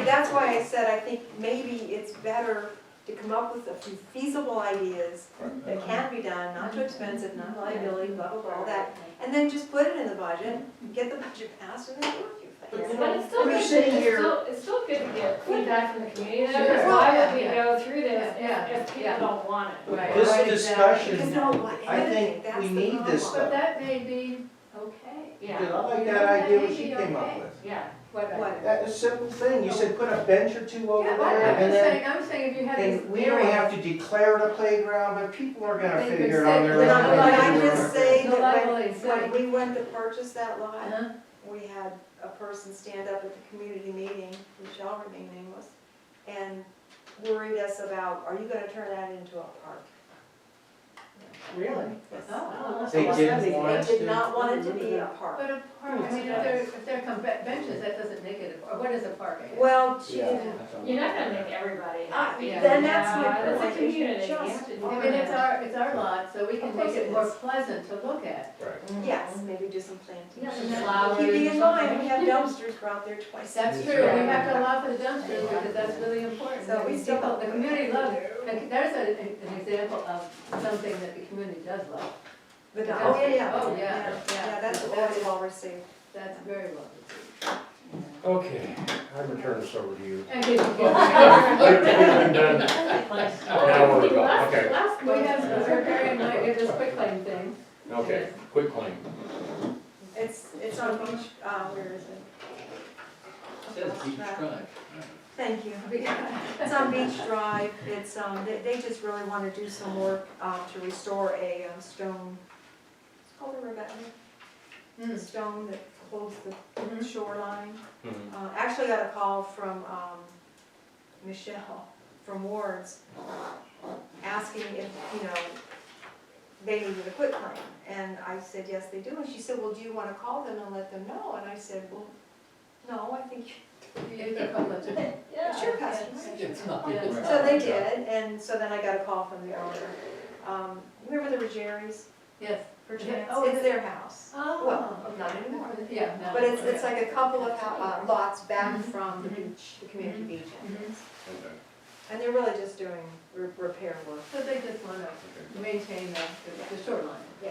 That's why I said I think maybe it's better to come up with a few feasible ideas that can be done, not too expensive, not liability, blah, blah, blah, all that. And then just put it in the budget, get the budget passed, and then do a few things. But it's still I'm good, just sitting it's here- still, it's still good to get feedback from the community, though, Sure. because why would we Yeah. go through this Yeah. if people Yeah. don't want it? Right. This Right, discussion, Because no one want I anything, think that's we the need this problem. But that may be okay. Yeah, I like that idea what she came up with. yeah. What? That is a simple thing, you said put a bench or two over Yeah, there, I'm and just then, saying, if you have these. and we don't have to declare it a playground, but people are gonna They could figure it say- on their But own. But I just say The that liability, when we went to purchase that lot, Uh-huh. we had a person stand up at the community meeting, who shall remain nameless, and worried us about, are you gonna turn that into a park? Really? Yes. Oh. They didn't want They us did to. not want it to be a park. But a park, I mean, if there come benches, that doesn't make it, or what is a park? I guess? Well, she Yeah. didn't, You're not gonna make everybody happy. Yeah. then that's my Yeah, point. It's a community, you Just- have to do I mean, that. it's our lot, so we can Of course make it it more is. pleasant to look at. Right. Yes, maybe do some plantings. Yeah, Some and that- flowers Keeping or in mind, something. we have dumpsters go out there twice. That's true, we have to allow for the dumpsters, because that's really important. So we still People- don't- The community loves, and there's an example of something that the community does love. Oh, yeah, yeah. Oh, yeah. Yeah, that's well received. That's very well received. Okay, I'm gonna turn this over to you. And we We've been done an hour ago, Last- okay, last we have, month- we're carrying my, it is quick claim thing. okay, quick claim. It's on beach, where is it? Says Beach Drive. Thank you. It's on Beach Drive. It's, they just really want to do some work, to restore a stone, it's called a regatta, Hmm. the stone that holds the shoreline. Mhm. Actually got a call from, Michelle from wards asking if, you know, they needed a quit claim. And I said, yes, they do. And she said, well, do you want to call them and let them know? And I said, well, no, I think It's your customer. It's not. Yeah. So they did, and so then I got a call from the owner. Remember the Ruggieri's? Yes. Perchance, Oh, it's their house. Oh. Well, not anymore. Yeah. no. But it's like a couple of lots back from the beach, the community beach entrance. Okay, And they're really just doing repair work. So they just want to okay. maintain the shoreline. Yeah.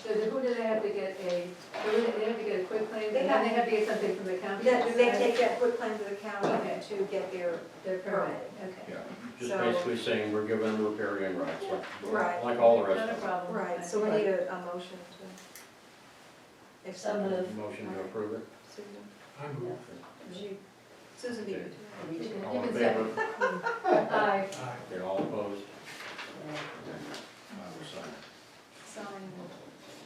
So who do they have to get they have to get a quick claim, and They then they have to get something from the county? They take that quit claim to the county Okay. to get their, Their permit, okay. Yeah, just So- basically saying we're giving them riparian rights, Right. like all the rest Not a of them. problem. right, so we need a motion to accept Some it. of, Motion to approve it? Susan, I move. Susan beat it to me. All in can favor? Aye. Aye. Okay, all opposed? yeah. I will sign it. Sign.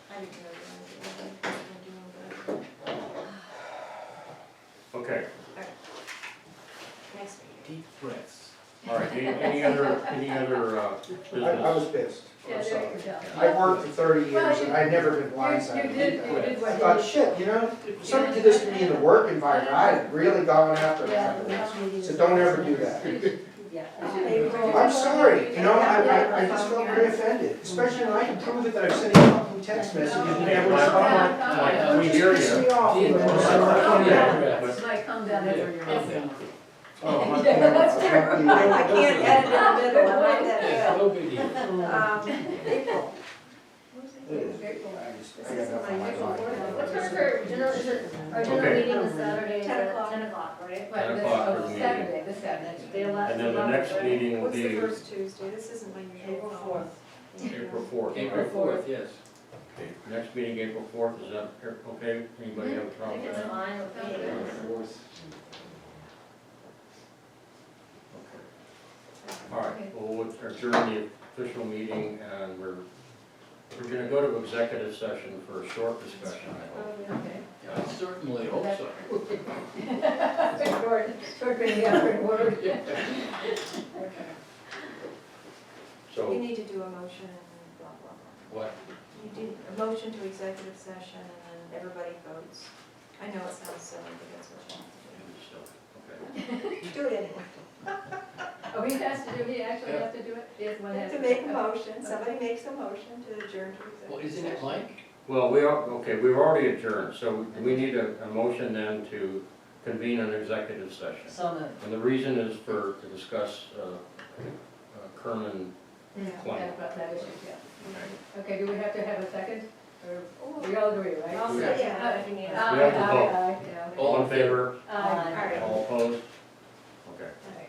I didn't know that. Okay, Next meeting. Deep breaths. all right, any other I business? was pissed. Yeah, I'm there sorry. you go. I worked for 30 Well, years you- and I'd never been You blindsided. did I what thought, you. shit, you know, if somebody did this to me in the work environment, I'd have really gone after them. So don't ever do that. Yeah. I'm sorry, you know, I just felt very offended, especially when I can prove it that I've sent a fucking text message and never responded. Like, we hear Piss me you. off. Yeah, but- Might come down every year. Oh, Yeah, that's true. I can't edit in the middle, I'm not that good. No biggie. April. This isn't my usual What's good for general, is it, our general Okay. meeting is Saturday 10 at o'clock. 10 o'clock, right? Right, 10 this, o'clock for the meeting. Saturday, this Saturday. The 11th. And then the next right? meeting will What's the be first Tuesday? This isn't my usual. April call. 4th. April 4th. April right? 4th, yes. Okay, next meeting, April 4th, is that okay? Anybody have a I problem think with it's that? fine with me. Okay. All right, well, we'll adjourn the official meeting, and we're gonna go to executive session for a short discussion, I hope. Okay. I certainly hope so. Short being the word. So, You need to do a motion and blah, blah, blah. what, You do a motion to executive session and then everybody votes. I know it sounds silly, but that's what you okay. have to do. Do it anyway. Oh, he has to do, he actually has to do it? He has one You has have to make a motion, somebody makes a motion to adjourn to executive session. Well, isn't it Mike? Well, we've already adjourned, so we need a motion then to convene an executive session. So moved. And the reason is to discuss Kerman Yeah. claim. That issue, yeah. Okay, do we have to have a second? Or, Oh, we all agree, right? I'll Yeah. say yeah, if you need it. We have to vote. Aye, aye, All in favor? aye. All right. All opposed? Okay. Aye.